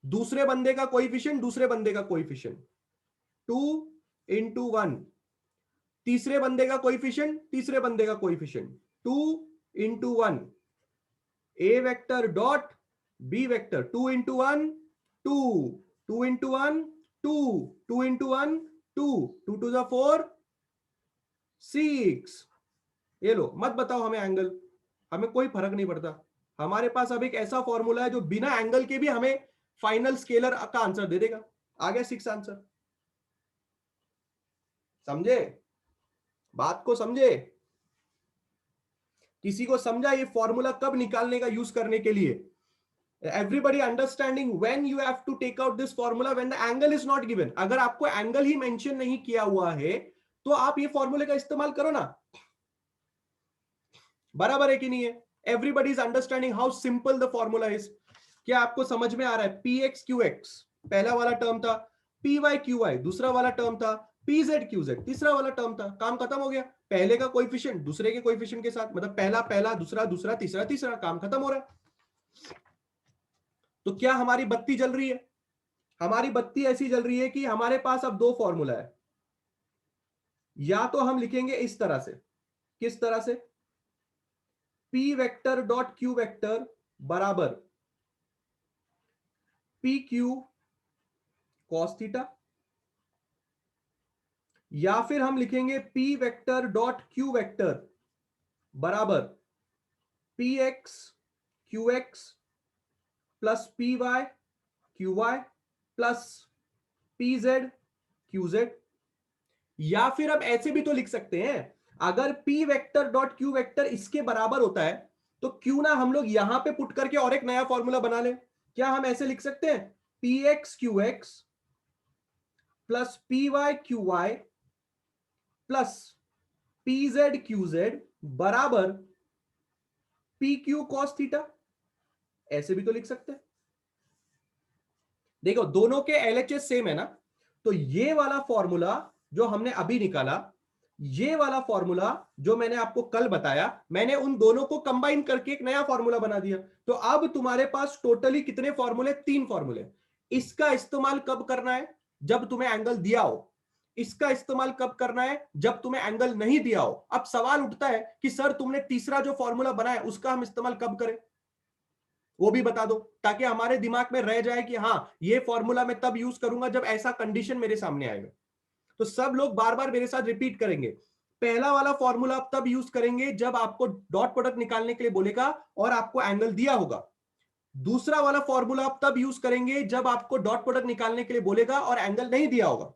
दूसरे बंदे का कोएफिशिएंट, दूसरे बंदे का कोएफिशिएंट 2 इंटू 1, तीसरे बंदे का कोएफिशिएंट, तीसरे बंदे का coefficient 2 into 1, A vector dot B vector 2 into 1 2, 2 into 1 2, 2 into 1 2, 2 to the 4 6। ये लो, मत बताओ हमें एंगल, हमें कोई फर्क नहीं पड़ता। हमारे पास अब एक ऐसा फॉर्मूला है जो बिना एंगल के भी हमें फाइनल स्केलर का आंसर दे देगा। आ गया 6 आंसर। समझे बात को? समझे? किसी को समझा ये फॉर्मूला कब निकालने का यूज करने के लिए? Everybody understanding when you have to take out this formula when the angle is not given। अगर आपको एंगल ही मेंशन नहीं किया हुआ है तो आप ये फॉर्मूले का इस्तेमाल करो ना। बराबर है कि नहीं है? Everybody is understanding how simple the formula is। क्या आपको समझ में आ रहा है? px qx पहला वाला टर्म था, py qy दूसरा वाला टर्म था, pz qz तीसरा वाला टर्म था। काम खत्म हो गया। पहले का कोएफिशिएंट दूसरे के कोएफिशिएंट के साथ, मतलब पहला पहला, दूसरा दूसरा, तीसरा तीसरा, काम खत्म हो रहा है। तो क्या हमारी बत्ती जल रही है? हमारी बत्ती ऐसी जल रही है कि हमारे पास अब दो फॉर्मूला है। या तो हम लिखेंगे इस तरह से, किस तरह से? p vector dot q vector बराबर pq cos थीटा, या फिर हम लिखेंगे p vector dot q vector बराबर px qx plus py qy plus pz qz। या फिर अब ऐसे भी तो लिख सकते हैं, अगर p vector dot q vector इसके बराबर होता है तो क्यों ना हम लोग यहां पे पुट करके और एक नया फॉर्मूला बना ले। क्या हम ऐसे लिख सकते हैं, px qx plus py qy plus pz qz बराबर pq cos थीटा। ऐसे भी तो लिख सकते हैं। देखो दोनों के LHS सेम है ना, तो ये वाला फॉर्मूला जो हमने अभी निकाला, ये वाला फॉर्मूला जो मैंने आपको कल बताया, मैंने उन दोनों को कंबाइन करके एक नया फॉर्मूला बना दिया। तो अब तुम्हारे पास टोटली कितने फॉर्मूले, 3 फॉर्मूले। इसका इस्तेमाल कब करना है, जब तुम्हें एंगल दिया हो। इसका इस्तेमाल कब करना है, जब तुम्हें एंगल नहीं दिया हो। अब सवाल उठता है कि सर तुमने तीसरा जो फॉर्मूला बनाया उसका हम इस्तेमाल कब करें, वो भी बता दो, ताकि हमारे दिमाग में रह जाए कि हाँ ये फॉर्मूला मैं तब यूज करूंगा जब ऐसा कंडीशन मेरे सामने आएगा। तो सब लोग बार बार मेरे साथ रिपीट करेंगे। पहला वाला फॉर्मूला आप तब यूज करेंगे जब आपको डॉट प्रोडक्ट निकालने के लिए बोलेगा और आपको एंगल दिया होगा। दूसरा वाला फॉर्मूला आप तब यूज करेंगे जब आपको डॉट प्रोडक्ट निकालने के लिए बोलेगा और एंगल नहीं दिया होगा।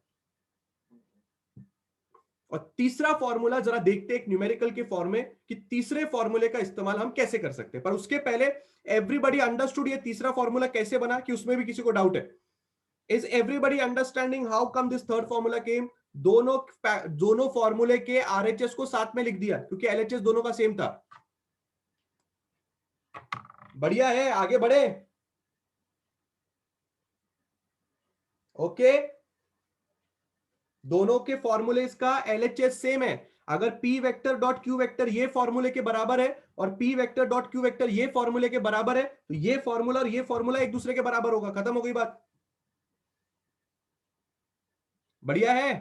और तीसरा फॉर्मूला जरा देखते हैं एक न्यूमेरिकल के फॉर्म में कि तीसरे फॉर्मूले का इस्तेमाल हम कैसे कर सकते हैं। पर उसके पहले एवरीबॉडी अंडरस्टूड ये तीसरा फॉर्मूला कैसे बना, कि उसमें भी किसी को डाउट है। Is everybody understanding how come this third formula came. दोनों फॉर्मूले के RHS को साथ में लिख दिया क्योंकि LHS दोनों का सेम था। बढ़िया है, आगे बढ़े। ओके, दोनों के फॉर्मूले का LHS सेम है। अगर P vector dot Q vector ये फॉर्मूले के बराबर है और P vector dot Q vector ये फॉर्मूले के बराबर है, तो ये फॉर्मूला और ये फॉर्मूला एक दूसरे के बराबर होगा। खत्म हो गई बात। बढ़िया है,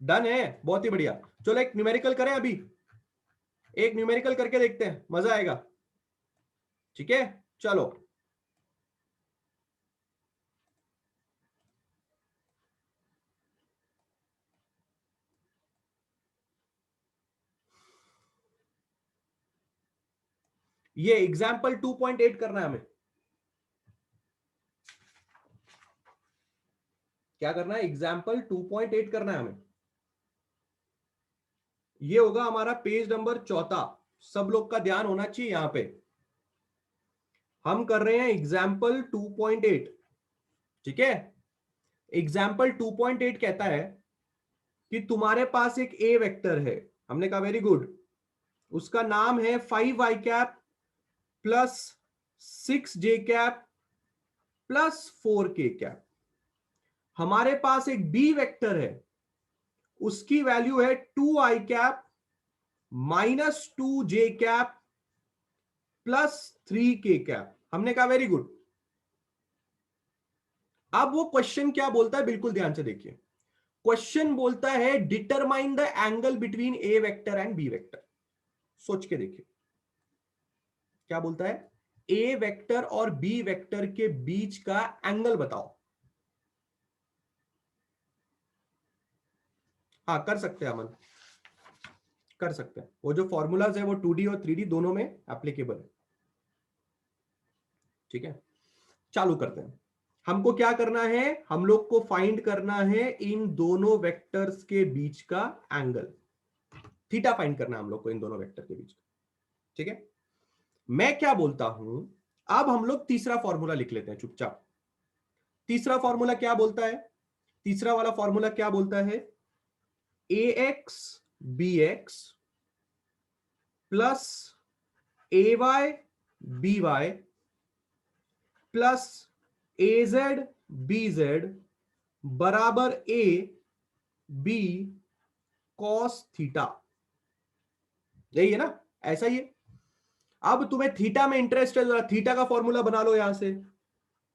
डन है, बहुत ही बढ़िया। चलो एक न्यूमेरिकल करें, अभी एक न्यूमेरिकल करके देखते हैं, मजा आएगा। ठीक है, चलो ये एग्जाम्पल 2.8 करना है हमें। क्या करना है, एग्जाम्पल 2.8 करना है हमें। ये होगा हमारा पेज नंबर 4। सब लोग का ध्यान होना चाहिए यहां पे। हम कर रहे हैं एग्जाम्पल 2.8। ठीक है, एग्जाम्पल 2.8 कहता है कि तुम्हारे पास एक ए वेक्टर है। हमने कहा वेरी गुड, उसका नाम है 5i cap plus 6j cap plus 4k cap. हमारे पास एक बी वेक्टर है, उसकी वैल्यू है 2i cap minus 2j cap plus 3k cap. हमने कहा वेरी गुड। अब वो क्वेश्चन क्या बोलता है, बिल्कुल ध्यान से देखिए। क्वेश्चन बोलता है determine the angle between A vector and B vector. सोच के देखिए क्या बोलता है, ए वेक्टर और बी वेक्टर के बीच का एंगल बताओ। हाँ कर सकते हैं अमन, कर सकते हैं। वो जो फॉर्मूलाज है वो 2D और 3D दोनों में एप्लीकेबल है। ठीक है, चालू करते हैं। हमको क्या करना है, हम लोग को फाइंड करना है इन दोनों वेक्टर्स के बीच का एंगल। थीटा फाइंड करना है हम लोग को इन दोनों वेक्टर के बीच का। ठीक है, मैं क्या बोलता हूं, अब हम लोग तीसरा फॉर्मूला लिख लेते हैं चुपचाप। तीसरा फॉर्मूला क्या बोलता है, तीसरा वाला फॉर्मूला क्या बोलता है, ax bx plus ay by plus az bz बराबर a b cos थीटा। यही है ना, ऐसा ही है। अब तुम्हें थीटा में इंटरेस्ट है, जरा थीटा का फॉर्मूला बना लो यहां से।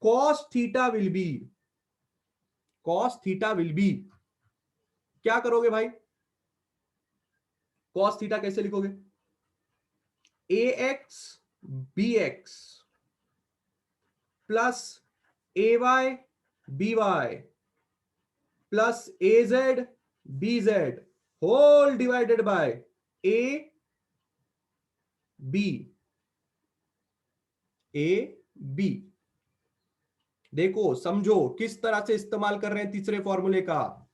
cos theta will be, cos theta will be, क्या करोगे भाई, cos थीटा कैसे लिखोगे, ax bx plus ay by plus az bz whole divided by a b। देखो समझो किस तरह से इस्तेमाल कर रहे हैं तीसरे फॉर्मूले का।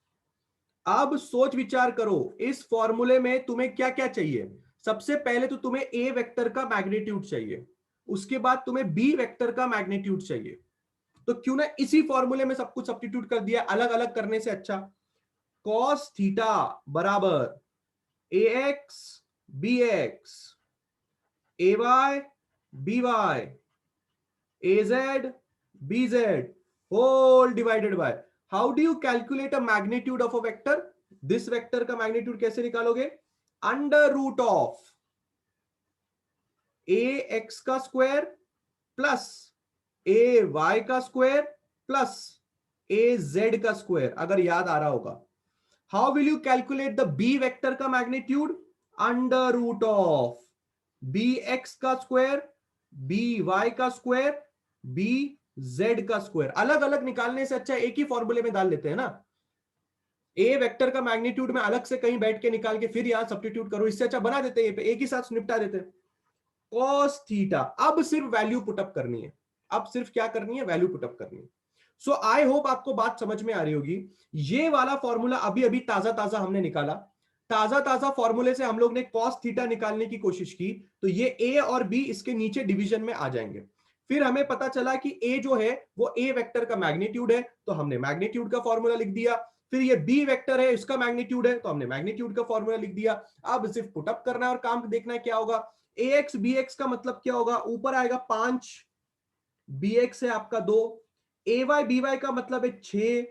अब सोच विचार करो, इस फॉर्मूले में तुम्हें क्या क्या चाहिए। सबसे पहले तो तुम्हें ए वेक्टर का मैग्नीट्यूड चाहिए, उसके बाद तुम्हें बी वेक्टर का मैग्नीट्यूड चाहिए। तो क्यों ना इसी फॉर्मूले में सब कुछ सब्स्टिट्यूट कर दिया, अलग अलग करने से अच्छा। कॉस थीटा बराबर A X B X, A Y B Y, A Z B Z whole divided by, how do you calculate a magnitude of a vector? This vector का मैग्नीट्यूड कैसे निकालोगे? Under root of A X का square plus A Y का square plus A Z का square, अगर याद आ रहा होगा। How will you calculate the B vector का magnitude? Under root of B x का स्क्वायर, बी वाई का स्क्वायर, बी जेड का स्क्वायर। अलग अलग निकालने से अच्छा एक ही फॉर्मूले में डाल लेते हैं ना। ए वेक्टर का मैग्नीट्यूड में अलग से कहीं बैठ के निकाल के फिर यहां सब्स्टिट्यूट करो, इससे अच्छा बना देते हैं, एक ही साथ निपटा देते हैं। कॉस थीटा, अब सिर्फ वैल्यू पुटअप करनी है, अब सिर्फ क्या करनी है? वैल्यू पुटअप करनी है। सो आई होप आपको बात समझ में आ रही होगी। ये वाला फॉर्मूला अभी अभी ताजा ताजा हमने निकाला, ताजा ताजा फॉर्मूले से हम लोग ने कॉस थीटा निकालने की कोशिश की, तो ये ए और बी इसके नीचे डिवीजन में आ जाएंगे। फिर हमें पता चला कि ए जो है वो ए वेक्टर का मैग्नीट्यूड है, तो हमने मैग्नीट्यूड का फॉर्मूला लिख दिया। फिर ये बी वेक्टर है, इसका मैग्नीट्यूड है, तो हमने मैग्नीट्यूड का फॉर्मूला लिख दिया। अब सिर्फ पुटअप करना है और काम देखना है क्या होगा। ए एक्स बी एक्स का मतलब क्या होगा? ऊपर आएगा 5, बी एक्स है आपका 2, ए वाई बी वाई का मतलब है 6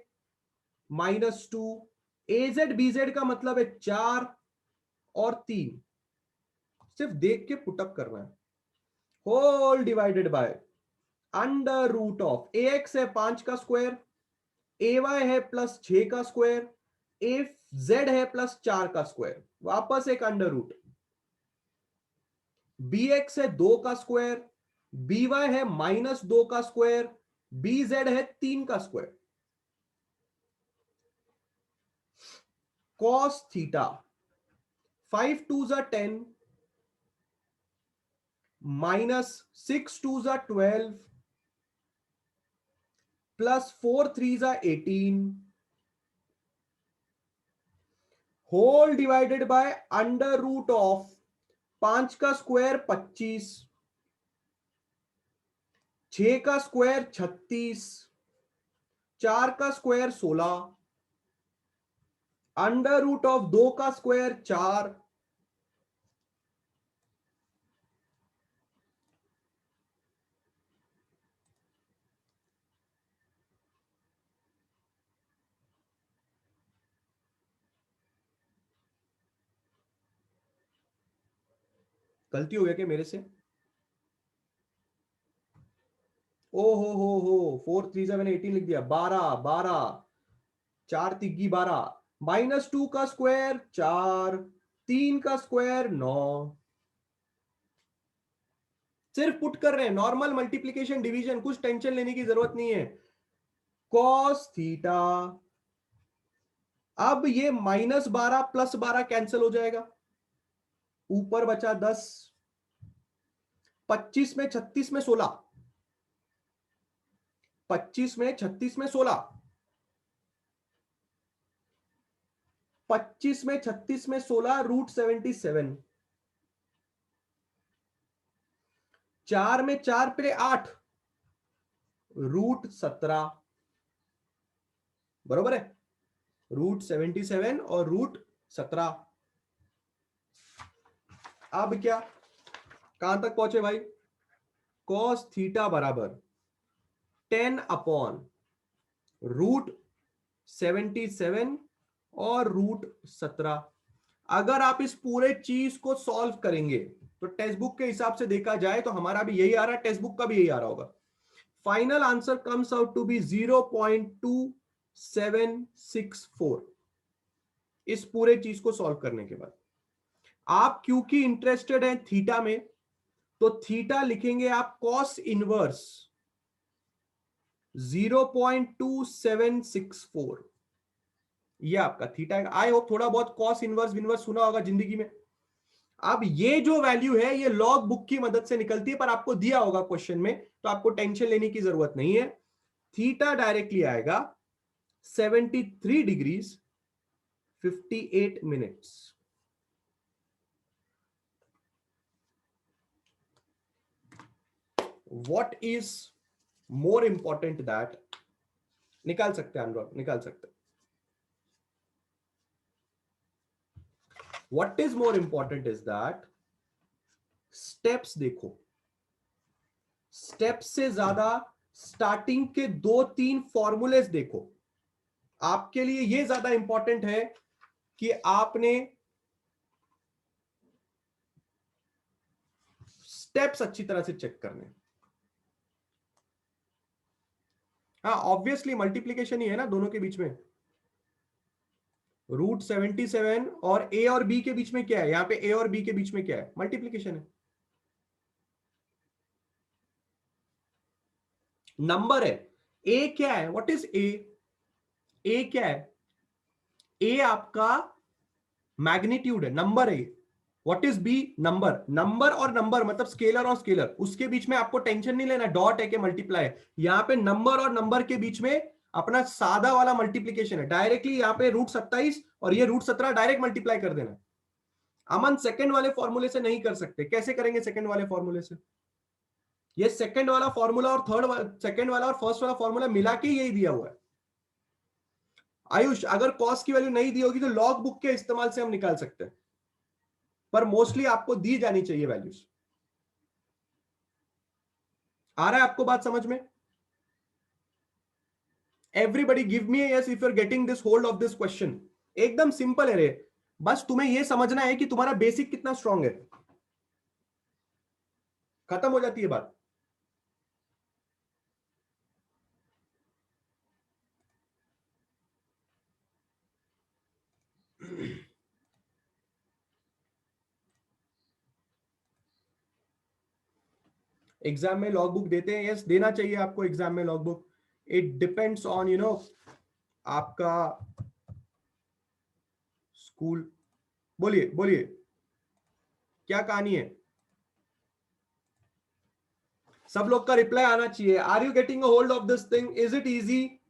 -2, ए जेड बी जेड का मतलब है 4 और 3। सिर्फ देख के पुटअप करना है। Whole divided by under root of A X है 5 का स्क्वायर, ए वाई है +6 का स्क्वायर, ए जेड है +4 का स्क्वायर, वापस एक अंडर रूट, बी एक्स है 2 का स्क्वायर, बी वाई है -2 का स्क्वायर, बी जेड है 3 का square. Cos theta 5 2s are 10 -6 2s are 12 +4 3s are 18 whole divided by under root of 5 का स्क्वायर 25, 6 का स्क्वायर 36, 4 का स्क्वायर 16, अंडर रूट ऑफ 2 का स्क्वायर 4, गलती हो गया क्या मेरे से? ओ हो 4 3 7 18 लिख दिया, 12 12, 4 तिग्गी 12, -2 का स्क्वायर 4, 3 का स्क्वायर 9। सिर्फ पुट कर रहे हैं, नॉर्मल मल्टीप्लीकेशन डिवीजन, कुछ टेंशन लेने की जरूरत नहीं है। कॉस थीटा, अब ये -12 +12 कैंसिल हो जाएगा, ऊपर बचा 10, 25 में 36 में 16, 25 में 36 में 16, 25 में 36 में 16 √77, 4 में 4 पे 8 √17, बरोबर है, √77 और √17। अब क्या, कहां तक पहुंचे भाई? कॉस थीटा बराबर 10 अपॉन √77 और √17। अगर आप इस पूरे चीज को सॉल्व करेंगे तो टेक्स्ट बुक के हिसाब से देखा जाए तो हमारा भी यही आ रहा है, टेक्स्ट बुक का भी यही आ रहा होगा। Final answer comes out to be 0.2764 इस पूरे चीज को सॉल्व करने के बाद। आप क्योंकि इंटरेस्टेड हैं थीटा में, तो थीटा लिखेंगे आप कॉस इनवर्स 0.2764, ये आपका थीटा है। आई होप थोड़ा बहुत कॉस इनवर्स विनवर्स सुना होगा जिंदगी में। अब ये जो वैल्यू है ये लॉग बुक की मदद से निकलती है, पर आपको दिया होगा क्वेश्चन में, तो आपको टेंशन लेने की जरूरत नहीं है। थीटा डायरेक्टली आएगा 73 degrees 58 minutes. What is more important that, निकाल सकते हैं अनुराग, निकाल सकते हैं। What is more important is that steps देखो, स्टेप्स से ज्यादा स्टार्टिंग के 2-3 फॉर्मूलेस देखो। आपके लिए यह ज्यादा इंपॉर्टेंट है कि आपने स्टेप्स अच्छी तरह से चेक करने। हाँ ऑब्वियसली मल्टीप्लीकेशन ही है ना दोनों के बीच में। √77 और ए और बी के बीच में क्या है, यहां पे ए और बी के बीच में क्या है, मल्टीप्लीकेशन है, नंबर है। ए क्या है, व्हाट इज ए, ए क्या है, ए आपका मैग्नीट्यूड है, नंबर है। What is B, number, number और नंबर मतलब स्केलर और स्केलर, उसके बीच में आपको टेंशन नहीं लेना डॉट है कि मल्टीप्लाई है। यहां पे नंबर और नंबर के बीच में अपना सादा वाला मल्टीप्लीकेशन है, डायरेक्टली यहां पे √27 और ये √17 डायरेक्ट मल्टीप्लाई कर देना। अमन सेकंड वाले फॉर्मूले से नहीं कर सकते, कैसे करेंगे सेकंड वाले फॉर्मूले से, ये सेकंड वाला फॉर्मूला और सेकंड वाला और फर्स्ट वाला फॉर्मूला मिला के यही दिया हुआ है। आयुष अगर कॉस्ट की वैल्यू नहीं दी होगी तो लॉग बुक के इस्तेमाल से हम निकाल सकते हैं, पर मोस्टली आपको दी जानी चाहिए वैल्यूज। आ रहा है आपको बात समझ में? Everybody give me yes if you are getting this hold of this question. एकदम सिंपल है रे, बस तुम्हें यह समझना है कि तुम्हारा बेसिक कितना स्ट्रांग है, खत्म हो जाती है बात। एग्जाम में लॉग बुक देते हैं, यस देना चाहिए आपको एग्जाम में log book. It depends on you know आपका स्कूल। बोलिए बोलिए क्या कहानी है, सब लोग का रिप्लाई आना चाहिए। Are you getting a hold of this thing, is it easy?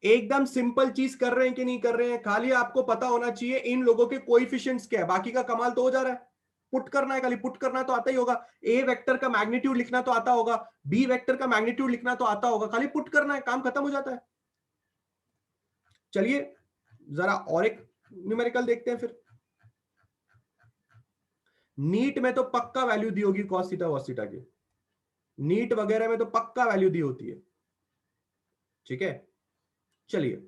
एकदम सिंपल चीज कर रहे हैं कि नहीं कर रहे हैं, खाली आपको पता होना चाहिए इन लोगों के कोएफिशिएंट्स क्या है, बाकी का कमाल तो हो जा रहा है। पुट करना है, खाली पुट करना तो आता ही होगा। ए वेक्टर का मैग्नीट्यूड लिखना तो आता होगा, बी वेक्टर का मैग्नीट्यूड लिखना तो आता होगा, खाली पुट करना है, काम खत्म हो जाता है। चलिए जरा और एक न्यूमेरिकल देखते हैं फिर। नीट में तो पक्का वैल्यू दी होगी कॉस थीटा वॉस थीटा की, नीट वगैरह में तो पक्का वैल्यू दी होती है, ठीक है। चलिए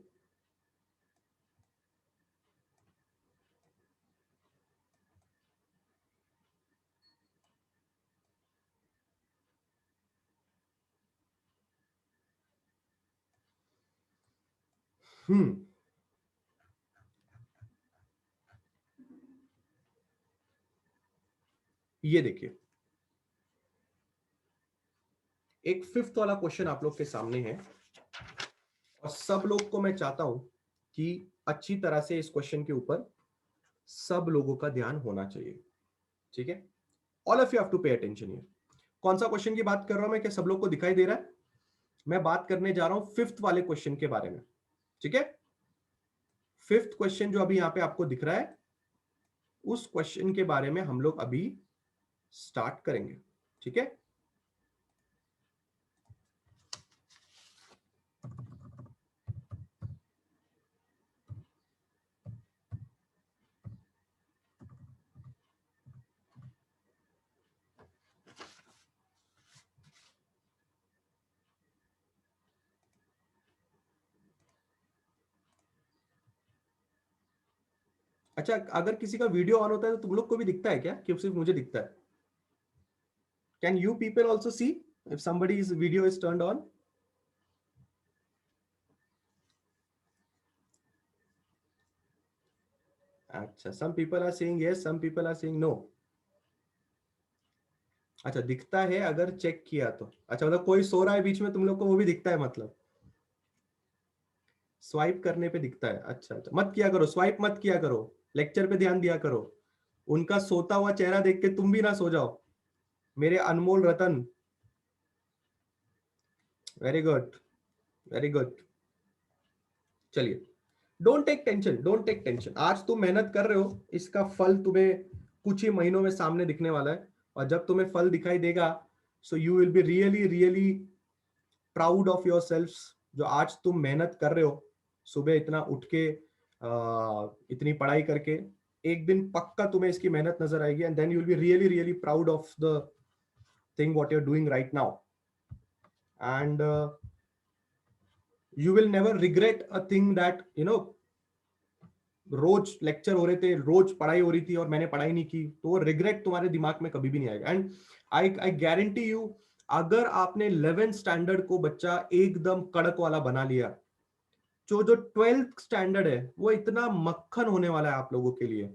ये देखिए एक फिफ्थ वाला क्वेश्चन आप लोग के सामने है, और सब लोग को मैं चाहता हूं कि अच्छी तरह से इस क्वेश्चन के ऊपर सब लोगों का ध्यान होना चाहिए, ठीक है। All of you have to pay attention here. कौन सा क्वेश्चन की बात कर रहा हूं मैं, क्या सब लोग को दिखाई दे रहा है? मैं बात करने जा रहा हूं फिफ्थ वाले क्वेश्चन के बारे में, ठीक है। फिफ्थ क्वेश्चन जो अभी यहां पे आपको दिख रहा है, उस क्वेश्चन के बारे में हम लोग अभी स्टार्ट करेंगे, ठीक है। अच्छा अगर किसी का वीडियो ऑन होता है तो तुम लोग को भी दिखता है क्या, कि सिर्फ मुझे दिखता है? Can you people also see if somebody's video is turned on? अच्छा some people are saying yes, some people are saying no. अच्छा दिखता है अगर चेक किया तो, अच्छा मतलब कोई सो रहा है बीच में तुम लोग को वो भी दिखता है, मतलब स्वाइप करने पे दिखता है। अच्छा अच्छा मत किया करो, स्वाइप मत किया करो, लेक्चर पे ध्यान दिया करो। उनका सोता हुआ चेहरा देख के तुम भी ना सो जाओ, मेरे अनमोल रतन। Very good very good. चलिए don't take tension, don't take tension, आज तुम मेहनत कर रहे हो, इसका फल तुम्हें कुछ ही महीनों में सामने दिखने वाला है, और जब तुम्हें फल दिखाई देगा so you will be really really proud of your self. जो आज तुम मेहनत कर रहे हो, सुबह इतना उठ के इतनी पढ़ाई करके, एक दिन पक्का तुम्हें इसकी मेहनत नजर आएगी, and then you will be really really proud of the thing what you are doing right now, and you will never regret a thing that रोज लेक्चर हो रहे थे, रोज पढ़ाई हो रही थी और मैंने पढ़ाई नहीं की, तो वो रिग्रेट तुम्हारे दिमाग में कभी भी नहीं आएगा। एंड आई गारंटी यू, अगर आपने 11th स्टैंडर्ड को बच्चा एकदम कड़क वाला बना लिया, जो 12th स्टैंडर्ड है वो इतना मक्खन होने वाला है आप लोगों के लिए।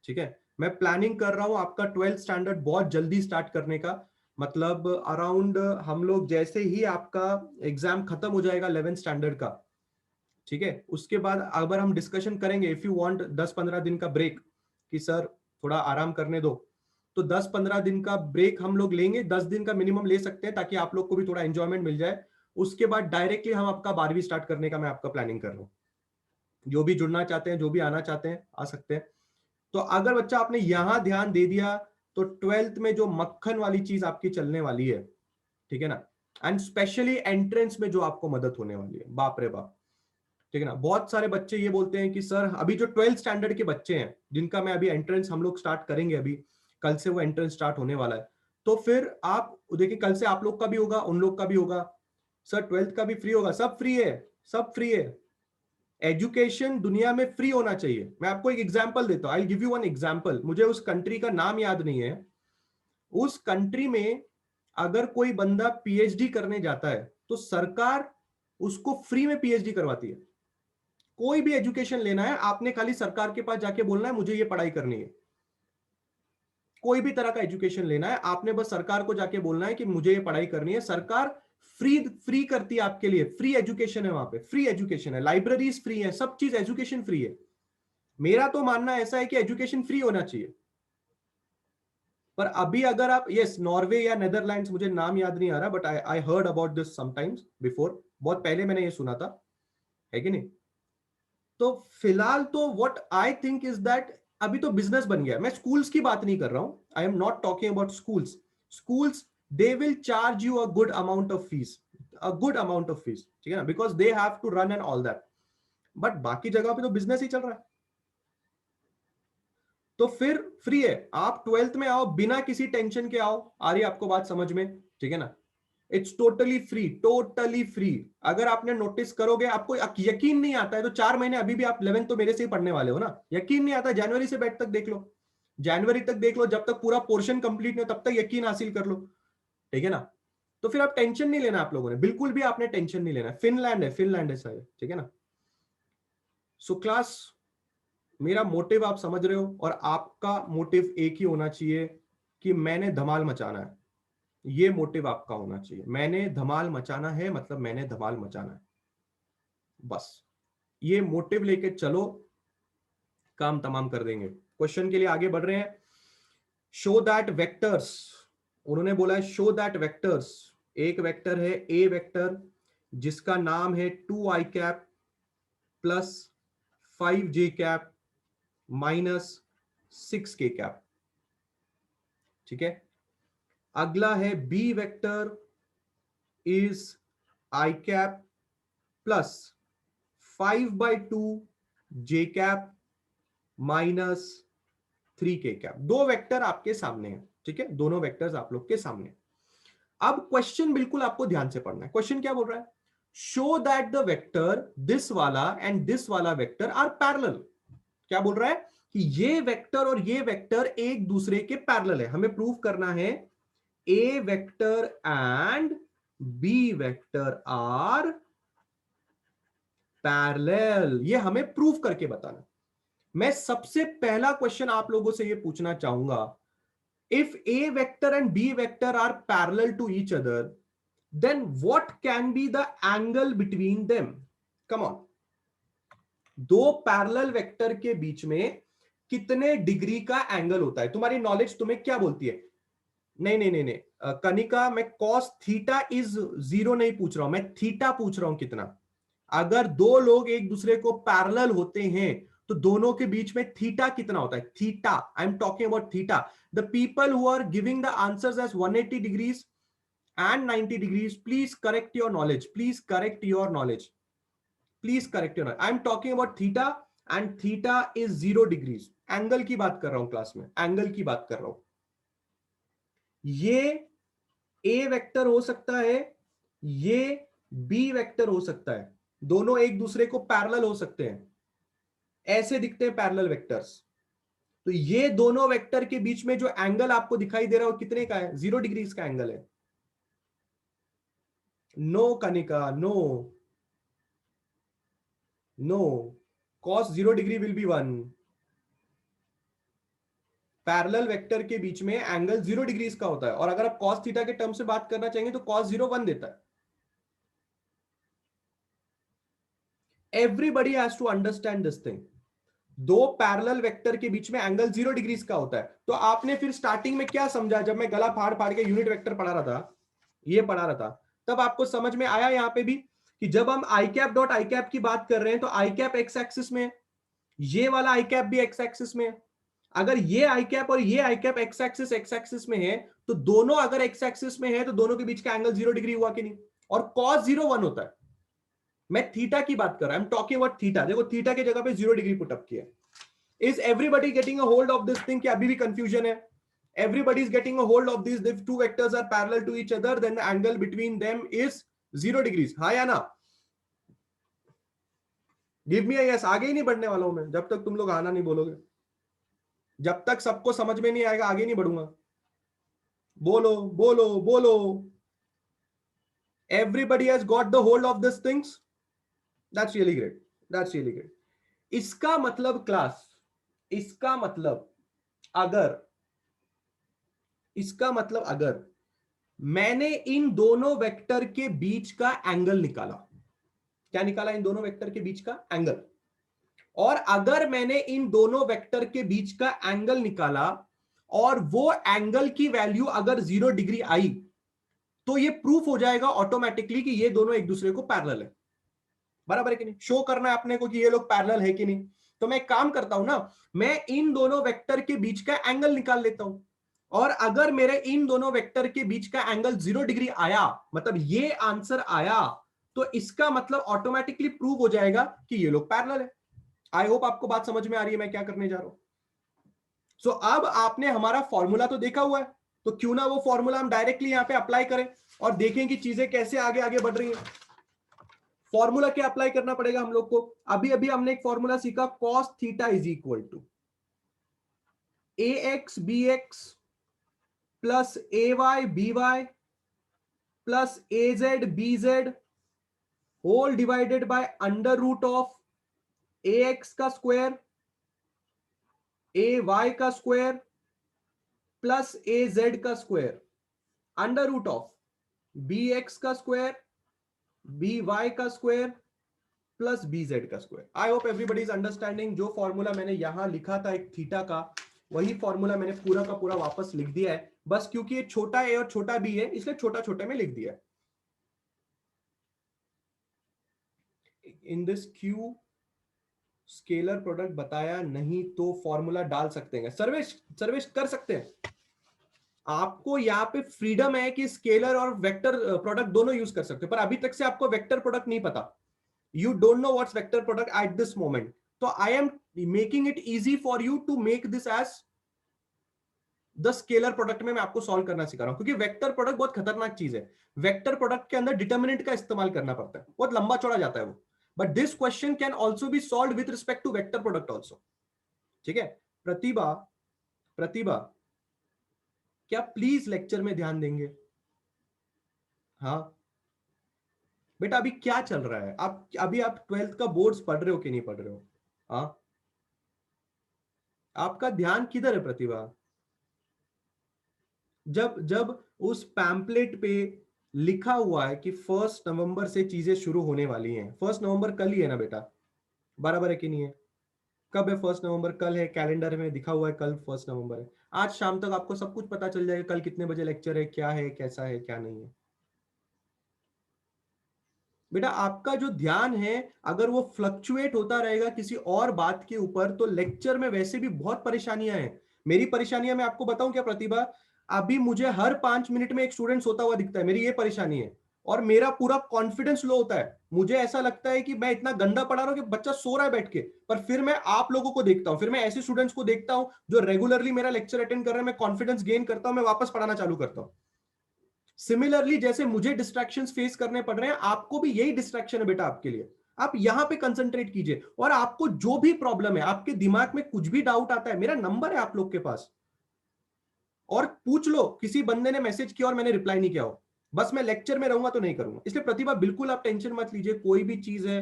ठीक है, मैं प्लानिंग कर रहा हूं आपका 12th स्टैंडर्ड बहुत जल्दी स्टार्ट करने का, मतलब अराउंड हम लोग जैसे ही आपका एग्जाम खत्म हो जाएगा 11th स्टैंडर्ड का, ठीक है, उसके बाद अगर हम डिस्कशन करेंगे, इफ यू वांट 10-15 दिन का ब्रेक कि सर थोड़ा आराम करने दो, तो 10-15 दिन का ब्रेक हम लोग लेंगे, 10 दिन का मिनिमम ले सकते हैं ताकि आप लोग को भी थोड़ा एंजॉयमेंट मिल जाए। उसके बाद डायरेक्टली हम आपका 12वीं स्टार्ट करने का मैं आपका प्लानिंग कर रहा हूँ। जो भी जुड़ना चाहते हैं, जो भी आना चाहते हैं, आ सकते हैं। तो अगर बच्चा आपने यहां ध्यान दे दिया तो 12th में जो मक्खन वाली चीज आपकी चलने वाली है, ठीक है ना, एंड स्पेशली एंट्रेंस में जो आपको मदद होने वाली है, बाप रे बाप। ठीक है ना, बहुत सारे बच्चे ये बोलते हैं कि सर अभी जो 12th स्टैंडर्ड के बच्चे हैं, जिनका मैं अभी एंट्रेंस हम लोग स्टार्ट करेंगे, अभी कल से वो एंट्रेंस स्टार्ट होने वाला है, तो फिर आप देखिए कल से आप लोग का भी होगा, उन लोग का भी होगा, सर 12th का भी फ्री होगा, सब फ्री है, सब फ्री है। एजुकेशन दुनिया में फ्री होना चाहिए। मैं आपको एक एग्जांपल देता हूं, I give you one example. मुझे उस कंट्री का नाम याद नहीं है, उस कंट्री में अगर कोई बंदा पीएचडी करने जाता है तो सरकार उसको फ्री में पीएचडी करवाती है। कोई भी एजुकेशन लेना है, आपने खाली सरकार के पास जाके बोलना है मुझे ये पढ़ाई करनी है। कोई भी तरह का एजुकेशन लेना है, आपने बस सरकार को जाके बोलना है कि मुझे ये पढ़ाई करनी है, सरकार फ्री करती है आपके लिए। फ्री एजुकेशन है, वहां पे फ्री एजुकेशन है, लाइब्रेरीज फ्री है, सब चीज एजुकेशन फ्री है। मेरा तो मानना ऐसा है कि एजुकेशन फ्री होना चाहिए। पर अभी अगर आप, यस, नॉर्वे या नेदरलैंड्स, मुझे नाम याद नहीं आ रहा, but I heard about this sometimes before, बहुत पहले मैंने ये सुना था, है कि नहीं। तो फिलहाल तो what I think is that अभी तो बिजनेस बन गया है। मैं स्कूल्स की बात नहीं कर रहा हूं, I am not talking about schools. Schools they will charge you a good amount of fees, a good amount of fees, ठीक है ना, because they have to run and all that. But बाकी जगह पे तो बिजनेस ही चल रहा है, तो फिर फ्री है। आप 12th में आओ, बिना किसी टेंशन के आओ। आ रही है आपको बात समझ में, ठीक है ना। It's totally free, totally free. अगर आपने नोटिस करोगे, आपको यकीन नहीं आता है तो 4 महीने अभी भी आप 11th तो मेरे से ही पढ़ने वाले हो ना। यकीन नहीं आता, जनवरी से बैठ तक देख लो, जनवरी तक देख लो, जब तक पूरा पोर्शन कंप्लीट नहीं हो तब तक यकीन हासिल कर लो, ठीक है ना। तो फिर आप टेंशन नहीं लेना, आप लोगों ने बिल्कुल भी आपने टेंशन नहीं लेना। फिनलैंड है, फिनलैंड है सर, ठीक है ना। सो क्लास, मेरा मोटिव आप समझ रहे हो, और आपका मोटिव एक ही होना चाहिए कि मैंने धमाल मचाना है। ये मोटिव आपका होना चाहिए, मैंने धमाल मचाना है, मतलब मैंने धमाल मचाना है, बस ये मोटिव लेके चलो, काम तमाम कर देंगे। क्वेश्चन के लिए आगे बढ़ रहे हैं। शो दैट वेक्टर्स, उन्होंने बोला है शो दैट वेक्टर्स। एक वेक्टर है ए वेक्टर, जिसका नाम है 2i cap plus 5j cap minus 6k cap, ठीक है। अगला है B vector is i cap plus 5/2 j cap minus 3k cap. दो वेक्टर आपके सामने है, ठीक है, दोनों वेक्टर्स आप लोग के सामने। अब क्वेश्चन बिल्कुल आपको ध्यान से पढ़ना है। क्वेश्चन क्या बोल रहा है? Show that the vector this वाला एंड दिस वाला वेक्टर आर पैरेलल। क्या बोल रहा है कि ये वेक्टर और ये वेक्टर एक दूसरे के पैरेलल है। हमें प्रूव करना है A vector and B vector are parallel, ये हमें प्रूव करके बताना। मैं सबसे पहला क्वेश्चन आप लोगों से ये पूछना चाहूंगा, if A vector and B vector are parallel to each other, then what can be the angle between them? Come on, दो पैरेलल वेक्टर के बीच में कितने डिग्री का एंगल होता है? तुम्हारी नॉलेज तुम्हें क्या बोलती है? नहीं, कनिका, मैं कॉस थीटा इज 0 नहीं पूछ रहा हूं, मैं थीटा पूछ रहा हूं कितना। अगर दो लोग एक दूसरे को पैरेलल होते हैं तो दोनों के बीच में थीटा कितना होता है? Theta, I am talking about theta. The people who are giving the answers as 180 degrees, and 90 degrees. Please correct your knowledge. Please correct your knowledge. Please correct your knowledge. I'm talking about theta and theta is 0 degrees. Angle की बात कर रहा हूं class में, angle की बात कर रहा हूं. ये ए वेक्टर हो सकता है, ये बी वेक्टर हो सकता है. दोनों एक दूसरे को पैरेलल हो सकते हैं. ऐसे दिखते हैं पैरेलल वेक्टर्स. तो ये दोनों वेक्टर के बीच में जो एंगल आपको दिखाई दे रहा है वो कितने का है? 0 डिग्रीज का एंगल है. No Kanika, no no. cos 0 degree will be 1. Parallel vector के बीच में एंगल 0 डिग्रीज का होता है. और अगर आप cos थीटा के टर्म से बात करना चाहेंगे तो cos 0 1 देता है. Everybody has to understand this thing. दो पैरेलल वेक्टर के बीच में एंगल 0 डिग्रीज का होता है. तो आपने फिर स्टार्टिंग में क्या समझा? जब मैं गला फाड़ फाड़ के यूनिट वेक्टर पढ़ा रहा था, ये पढ़ा रहा था, तब आपको समझ में आया यहां पे भी कि जब हम आई कैप डॉट आई कैप की बात कर रहे हैं तो आई कैप एक्स एक्सिस में है, ये वाला आई कैप भी एक्स एक्सिस में है. अगर ये आई कैप और ये आई कैप एक्स एक्सिस में है तो दोनों अगर एक्स एक्सिस में है तो दोनों के बीच का एंगल 0 डिग्री हुआ कि नहीं? और cos 0 1 होता है. मैं थीटा की बात कर रहा हूं. I am talking about theta. देखो थीटा की जगह पे 0 डिग्री पुट अप किया. Is everybody getting a hold of this thing? कि अभी भी कंफ्यूजन है? Everybody is getting a hold of this. If two vectors are parallel to each other, then the angle between them is 0 degrees. हाँ या ना? Give me a yes. आगे ही नहीं बढ़ने वाला हूं मैं जब तक तुम लोग आना नहीं बोलोगे. जब तक सबको समझ में नहीं आएगा आगे नहीं बढ़ूंगा. बोलो बोलो बोलो. Everybody has got the hold of these things. That's really great. That's really great. इसका मतलब क्लास, इसका मतलब अगर मैंने इन दोनों वेक्टर के बीच का एंगल निकाला, क्या निकाला? इन दोनों वेक्टर के बीच का एंगल. और अगर मैंने इन दोनों वेक्टर के बीच का एंगल निकाला और वो एंगल की वैल्यू अगर 0 डिग्री आई तो ये प्रूफ हो जाएगा ऑटोमेटिकली कि ये दोनों एक दूसरे को पैरेलल है. बराबर है कि नहीं? शो करना है अपने को कि ये लोग पैरेलल है कि नहीं. तो मैं काम करता हूं ना, मैं इन दोनों वेक्टर के बीच का एंगल निकाल लेता हूं. और अगर मेरे इन दोनों वेक्टर के बीच का एंगल 0 डिग्री आया, मतलब ये आंसर आया, तो इसका मतलब ऑटोमेटिकली प्रूव हो जाएगा कि ये लोग पैरेलल है. आई होप आपको बात समझ में आ रही है मैं क्या करने जा रहा हूं. सो अब आपने हमारा फॉर्मूला तो देखा हुआ है, तो क्यों ना वो फॉर्मूला हम डायरेक्टली यहां पे अप्लाई करें और देखें कि चीजें कैसे आगे आगे बढ़ रही हैं. फॉर्मूला क्या अप्लाई करना पड़ेगा हम लोग को? अभी अभी हमने एक फॉर्मूला सीखा, cos theta is equal to ax bx plus ay by plus az bz whole divided by under root of ax का स्क्वायर ay का स्क्वायर प्लस az का square under root of bx का square by का square plus bz का square. I hope everybody is understanding. जो formula मैंने यहां लिखा था एक थीटा का, वही फॉर्मूला मैंने पूरा का पूरा वापस लिख दिया है. बस क्योंकि ये छोटा a और छोटा b है इसलिए छोटा छोटे में लिख दिया है. In this Q scalar product बताया नहीं तो फॉर्मूला डाल सकते हैं. सर्वेश कर सकते हैं. आपको यहाँ पे फ्रीडम है कि स्केलर और वेक्टर प्रोडक्ट दोनों यूज कर सकते हो, पर अभी तक से आपको वेक्टर प्रोडक्ट नहीं पता. You don't know what's vector product at this moment. So I am making it easy for you to make this as the scalar product में मैं आपको सॉल्व करना सिखा रहा हूं, क्योंकि वेक्टर प्रोडक्ट बहुत खतरनाक चीज है. वेक्टर प्रोडक्ट के अंदर डिटर्मिनेंट का इस्तेमाल करना पड़ता है, बहुत लंबा चौड़ा जाता है वो. But this question can also be solved with respect to vector product also. ठीक है? प्रतिभा क्या प्लीज लेक्चर में ध्यान देंगे? हाँ बेटा, अभी क्या चल रहा है? अभी आप 12th का बोर्ड्स पढ़ रहे हो कि नहीं पढ़ रहे हो? हाँ, आपका ध्यान किधर है प्रतिभा? जब उस पैम्पलेट पे लिखा हुआ है कि 1 नवंबर से चीजें शुरू होने वाली हैं. 1 नवंबर कल ही है ना बेटा? बराबर है कि नहीं है? कब है 1 नवंबर? कल है. कैलेंडर में दिखा हुआ है कल 1 नवंबर है. आज शाम तक आपको सब कुछ पता चल जाएगा कल कितने बजे लेक्चर है, क्या है, कैसा है, क्या नहीं है. बेटा आपका जो ध्यान है अगर वो फ्लक्चुएट होता रहेगा किसी और बात के ऊपर, तो लेक्चर में वैसे भी बहुत परेशानियां हैं. मेरी परेशानियां मैं आपको बताऊं क्या प्रतिभा? अभी मुझे हर 5 मिनट में एक स्टूडेंट सोता हुआ दिखता है, मेरी ये परेशानी है, और मेरा पूरा कॉन्फिडेंस लो होता है। मुझे ऐसा लगता है कि मैं इतना गंदा पढ़ा रहा हूं कि बच्चा सो रहा है बैठ के, पर फिर मैं आप लोगों को देखता हूं, फिर मैं ऐसे स्टूडेंट्स को देखता हूं जो रेगुलरली मेरा लेक्चर अटेंड कर रहे हैं, मैं कॉन्फिडेंस गेन करता हूं, मैं वापस पढ़ाना चालू करता हूं। सिमिलरली जैसे मुझे डिस्ट्रैक्शंस फेस करने पड़ रहे हैं, आपको भी यही डिस्ट्रैक्शन है बेटा आपके लिए। आप यहां पे कंसंट्रेट कीजिए, और आपको जो भी प्रॉब्लम है, आपके दिमाग में कुछ भी डाउट आता है, मेरा नंबर है आप लोग के पास, और पूछ लो। किसी बंदे ने मैसेज किया और मैंने रिप्लाई नहीं किया हो, बस मैं लेक्चर में रहूंगा तो नहीं करूंगा। इसलिए प्रतिभा बिल्कुल आप टेंशन मत लीजिए, कोई भी चीज है,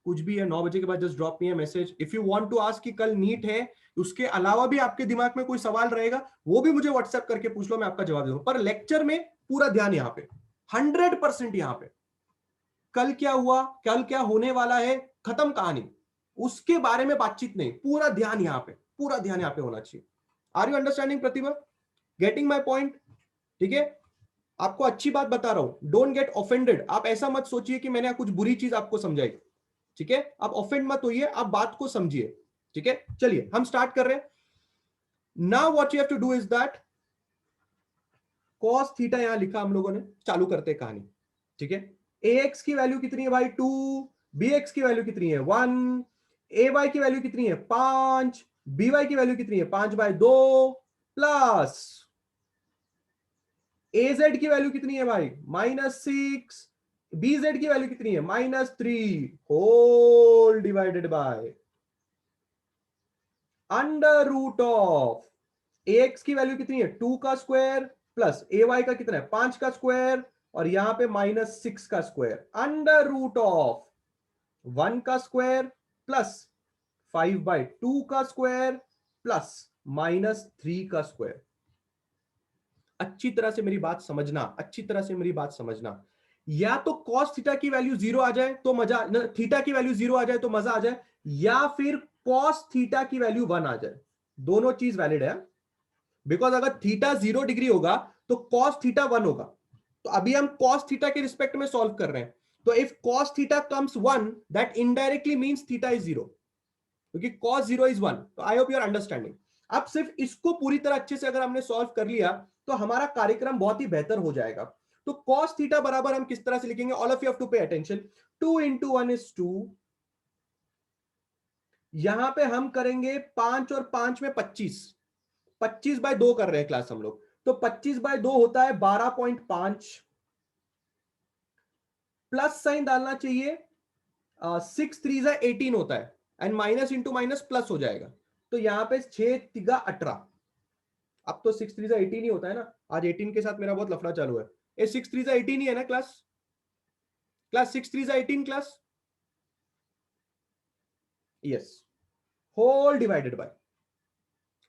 कुछ भी है, 9 बजे के बाद just drop me a message. If you want to ask कि कल नीट है, उसके अलावा भी आपके दिमाग में कोई सवाल रहेगा, वो भी मुझे व्हाट्सएप करके पूछ लो, मैं आपका जवाब दूंगा। पर लेक्चर में पूरा ध्यान यहां पे, 100% यहां पे। कल क्या हुआ, कल क्या होने वाला है, खत्म कहानी, उसके बारे में बातचीत नहीं, पूरा ध्यान यहां पे, पूरा ध्यान यहां पे होना चाहिए। Are you understanding Pratibha? Getting my point? ठीक है, आपको अच्छी बात बता रहा हूं, डोंट गेट ऑफेंडेड। आप ऐसा मत सोचिए कि मैंने कुछ बुरी चीज आपको समझाई, ठीक है? आप ऑफेंड मत होइए, आप बात को समझिए, ठीक है? चलिए हम स्टार्ट कर रहे हैं। Now what you have to do is that, cos theta यहां लिखा हम लोगों ने, चालू करते हैं कहानी, ठीक है? ax की वैल्यू कितनी है भाई 2, bx की वैल्यू कितनी है 1, ay की वैल्यू कितनी है 5, by की वैल्यू कितनी है 5/2 प्लस az की वैल्यू कितनी है भाई -6, bz की वैल्यू कितनी है -3 whole divided by under root of ax की वैल्यू कितनी है 2 का स्क्वायर प्लस ay का कितना है 5 का स्क्वायर, और यहां पे -6 का स्क्वायर अंडर रूट ऑफ 1 का स्क्वायर प्लस 5/2 का स्क्वायर प्लस -3 का स्क्वायर। अच्छी तरह से मेरी बात समझना, अच्छी तरह से मेरी बात समझना। या तो cos थीटा की वैल्यू 0 आ जाए तो मजा, थीटा की वैल्यू 0 आ जाए तो मजा आ जाए, या फिर cos थीटा की वैल्यू 1 आ जाए, दोनों चीज वैलिड है। बिकॉज अगर थीटा 0 डिग्री होगा तो cos थीटा 1 होगा। तो अभी हम cos थीटा के रिस्पेक्ट में सॉल्व कर रहे हैं, तो if cos theta comes 1 that indirectly means theta is 0, क्योंकि cos 0 इज 1। तो I hope you are understanding. अब सिर्फ इसको पूरी तरह अच्छे से अगर हमने सॉल्व कर लिया तो हमारा कार्यक्रम बहुत ही बेहतर हो जाएगा। तो cos थीटा बराबर हम किस तरह से लिखेंगे, all of you have to pay attention, 2 × 1 = 2, यहां पे हम करेंगे 5 और 5 में 25, 25/2 कर रहे हैं क्लास हम लोग, तो 25/2 होता है 12.5, प्लस साइन डालना चाहिए, 6 3 18 होता है, and minus into minus plus हो जाएगा, तो यहां पे 6 3 18। अब तो 6 3 18 ही होता है ना, आज 18 के साथ मेरा बहुत लफड़ा चालू है। ये 6 3 18 ही है ना class, 6 3 18 class, yes, whole divided by,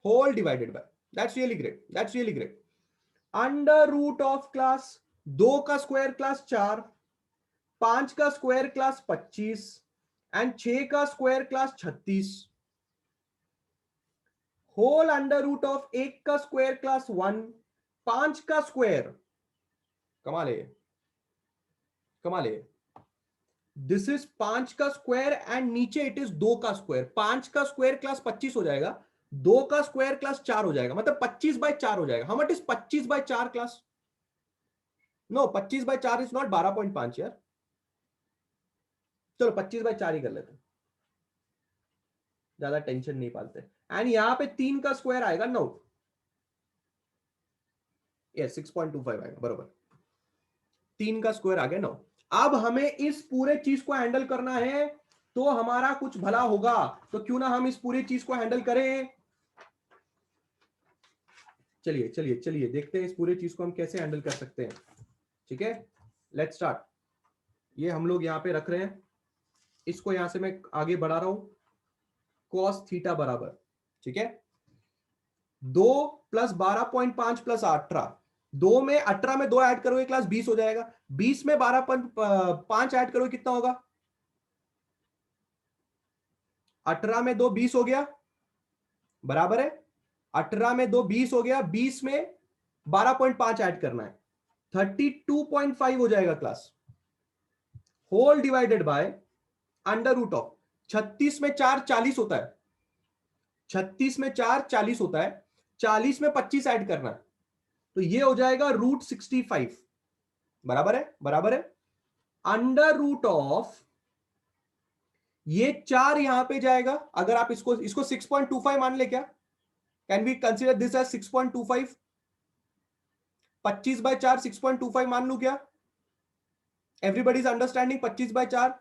whole divided by, that's really great, that's really great. Under root of class 2 का स्क्वायर क्लास 4, 5 का स्क्वायर क्लास 25 एंड 6 का square class 36, whole under root of 1 का स्क्वायर क्लास 1, 5 का square, कमाल है, कमाल है, this is 5 का स्क्वायर एंड नीचे इट इज 2 का स्क्वायर। 5 का स्क्वायर क्लास 25 हो जाएगा, 2 का स्क्वायर क्लास 4 हो जाएगा, मतलब 25/4 हो जाएगा। How much is 25/4 class? No, 25/4 is not 12.5 यार, चलो 25/4 ही कर लेते, ज्यादा टेंशन नहीं पालते। एंड यहां पे 3 का स्क्वायर आएगा 9, यस 6.25 आएगा बरोबर, 3 का स्क्वायर आ गया 9। अब हमें इस पूरे चीज को हैंडल करना है तो हमारा कुछ भला होगा, तो क्यों ना हम इस पूरी चीज को हैंडल करें। चलिए चलिए चलिए देखते हैं इस पूरे चीज को हम कैसे हैंडल कर सकते हैं, ठीक है? Let's start. ये हम लोग यहां पे रख रहे हैं, इसको यहां से मैं आगे बढ़ा रहा हूं, cos थीटा बराबर, ठीक है, 2 + 12.5 + 18, 2 में 18 में 2 ऐड करोगे क्लास 20 हो जाएगा, 20 में 12.5 ऐड करोगे कितना होगा, 18 में 2 20 हो गया, बराबर है, 18 में 2 20 हो गया, 20 में 12.5 ऐड करना है, 32.5 हो जाएगा class, whole divided by under root of 36 में 4 40 होता है, 36 में 4 40 होता है, 40 में 25 ऐड करना है, तो ये हो जाएगा √65, बराबर है, बराबर है। अंडर रूट ऑफ ये 4 यहां पे जाएगा, अगर आप इसको 6.25 मान ले क्या, can we consider this as 6.25? 25/4 6.25 मान लू क्या? Everybody is understanding 25/4?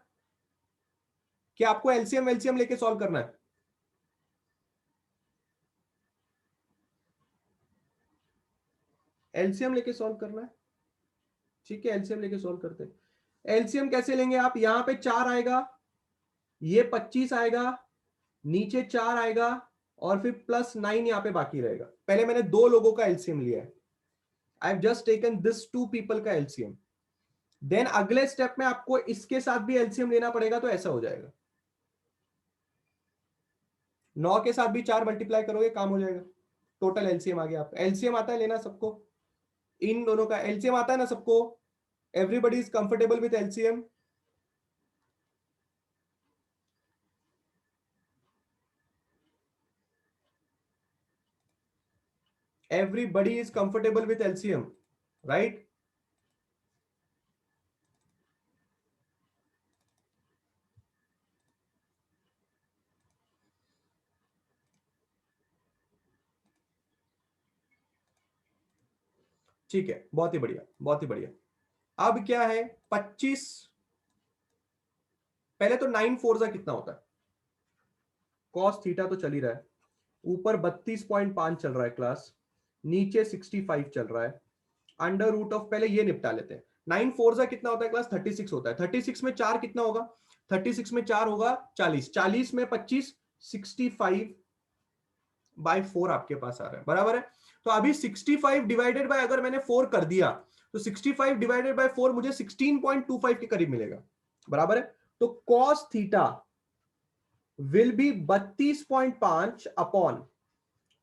क्या आपको एलसीएम एलसीएम लेके सॉल्व करना है? एलसीएम लेके सॉल्व करना है, ठीक है, एलसीएम लेके सॉल्व करते हैं। एलसीएम कैसे लेंगे आप? यहां पे 4 आएगा, ये 25 आएगा, नीचे 4 आएगा, और फिर +9 यहां पे बाकी रहेगा। पहले मैंने 2 लोगों का एलसीएम लिया है, I have just taken this 2 people का एलसीएम। देन अगले स्टेप में आपको इसके साथ भी एलसीएम लेना पड़ेगा, तो ऐसा हो जाएगा 9 के साथ भी 4 मल्टीप्लाई करोगे, काम हो जाएगा, टोटल एलसीएम आ गया। आप एलसीएम आता है लेना सबको, इन दोनों का एलसीएम आता है ना सबको? Everybody is comfortable with LCM? Everybody is comfortable with LCM, right? ठीक है, बहुत ही बढ़िया, बहुत ही बढ़िया। अब क्या है, 25, पहले तो 9 4 कितना होता है? cos थीटा तो चल ही रहा है, ऊपर 32.5 चल रहा है क्लास, नीचे 65 चल रहा है, अंडर रूट ऑफ, पहले ये निपटा लेते हैं। 9 4 कितना होता है क्लास? 36 होता है। 36 में 4 कितना होगा? 36 में 4 होगा 40, 40 में 25, 65/4 आपके पास आ रहा है, बराबर है। तो अभी 65 डिवाइडेड बाय, अगर मैंने 4 कर दिया, तो 65 डिवाइडेड बाय 4 मुझे 16.25 के करीब मिलेगा, बराबर है। तो cos theta will be 32.5 upon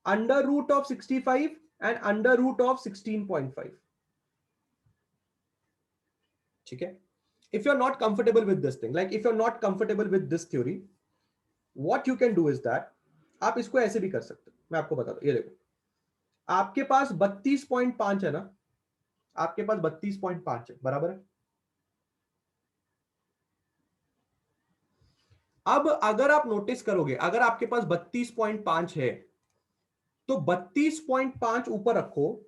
under root of 65 and under root of 16.5, ठीक है। if you're not comfortable with this thing, like if you're not comfortable with this theory, what you can do is that आप इसको ऐसे भी कर सकते हो, मैं आपको बताता हूं। ये देखो, आपके पास 32.5 है ना, आपके पास 32.5 है, बराबर है। अब अगर आप नोटिस करोगे, अगर आपके पास 32.5 है, तो 32.5 ऊपर रखो,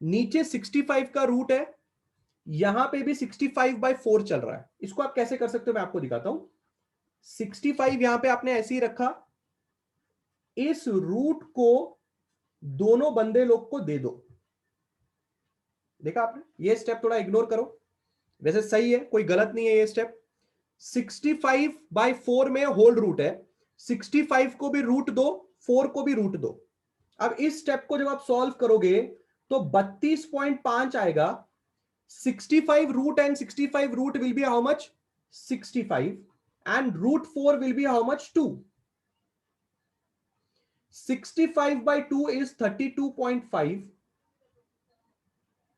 नीचे 65 का रूट है, यहां पे भी 65/4 चल रहा है। इसको आप कैसे कर सकते हो, मैं आपको दिखाता हूं। 65 यहां पे आपने ऐसे ही रखा, इस रूट को दोनों बंदे लोग को दे दो। देखा आपने? ये स्टेप थोड़ा इग्नोर करो, वैसे सही है, कोई गलत नहीं है ये स्टेप। 65/4 में होल रूट है, 65 को भी रूट दो, 4 को भी रूट दो। अब इस स्टेप को जब आप सॉल्व करोगे तो 32.5 आएगा। 65 root and 65 root will be how much? 65, and root 4 will be how much? 2। 65/2 is 32.5,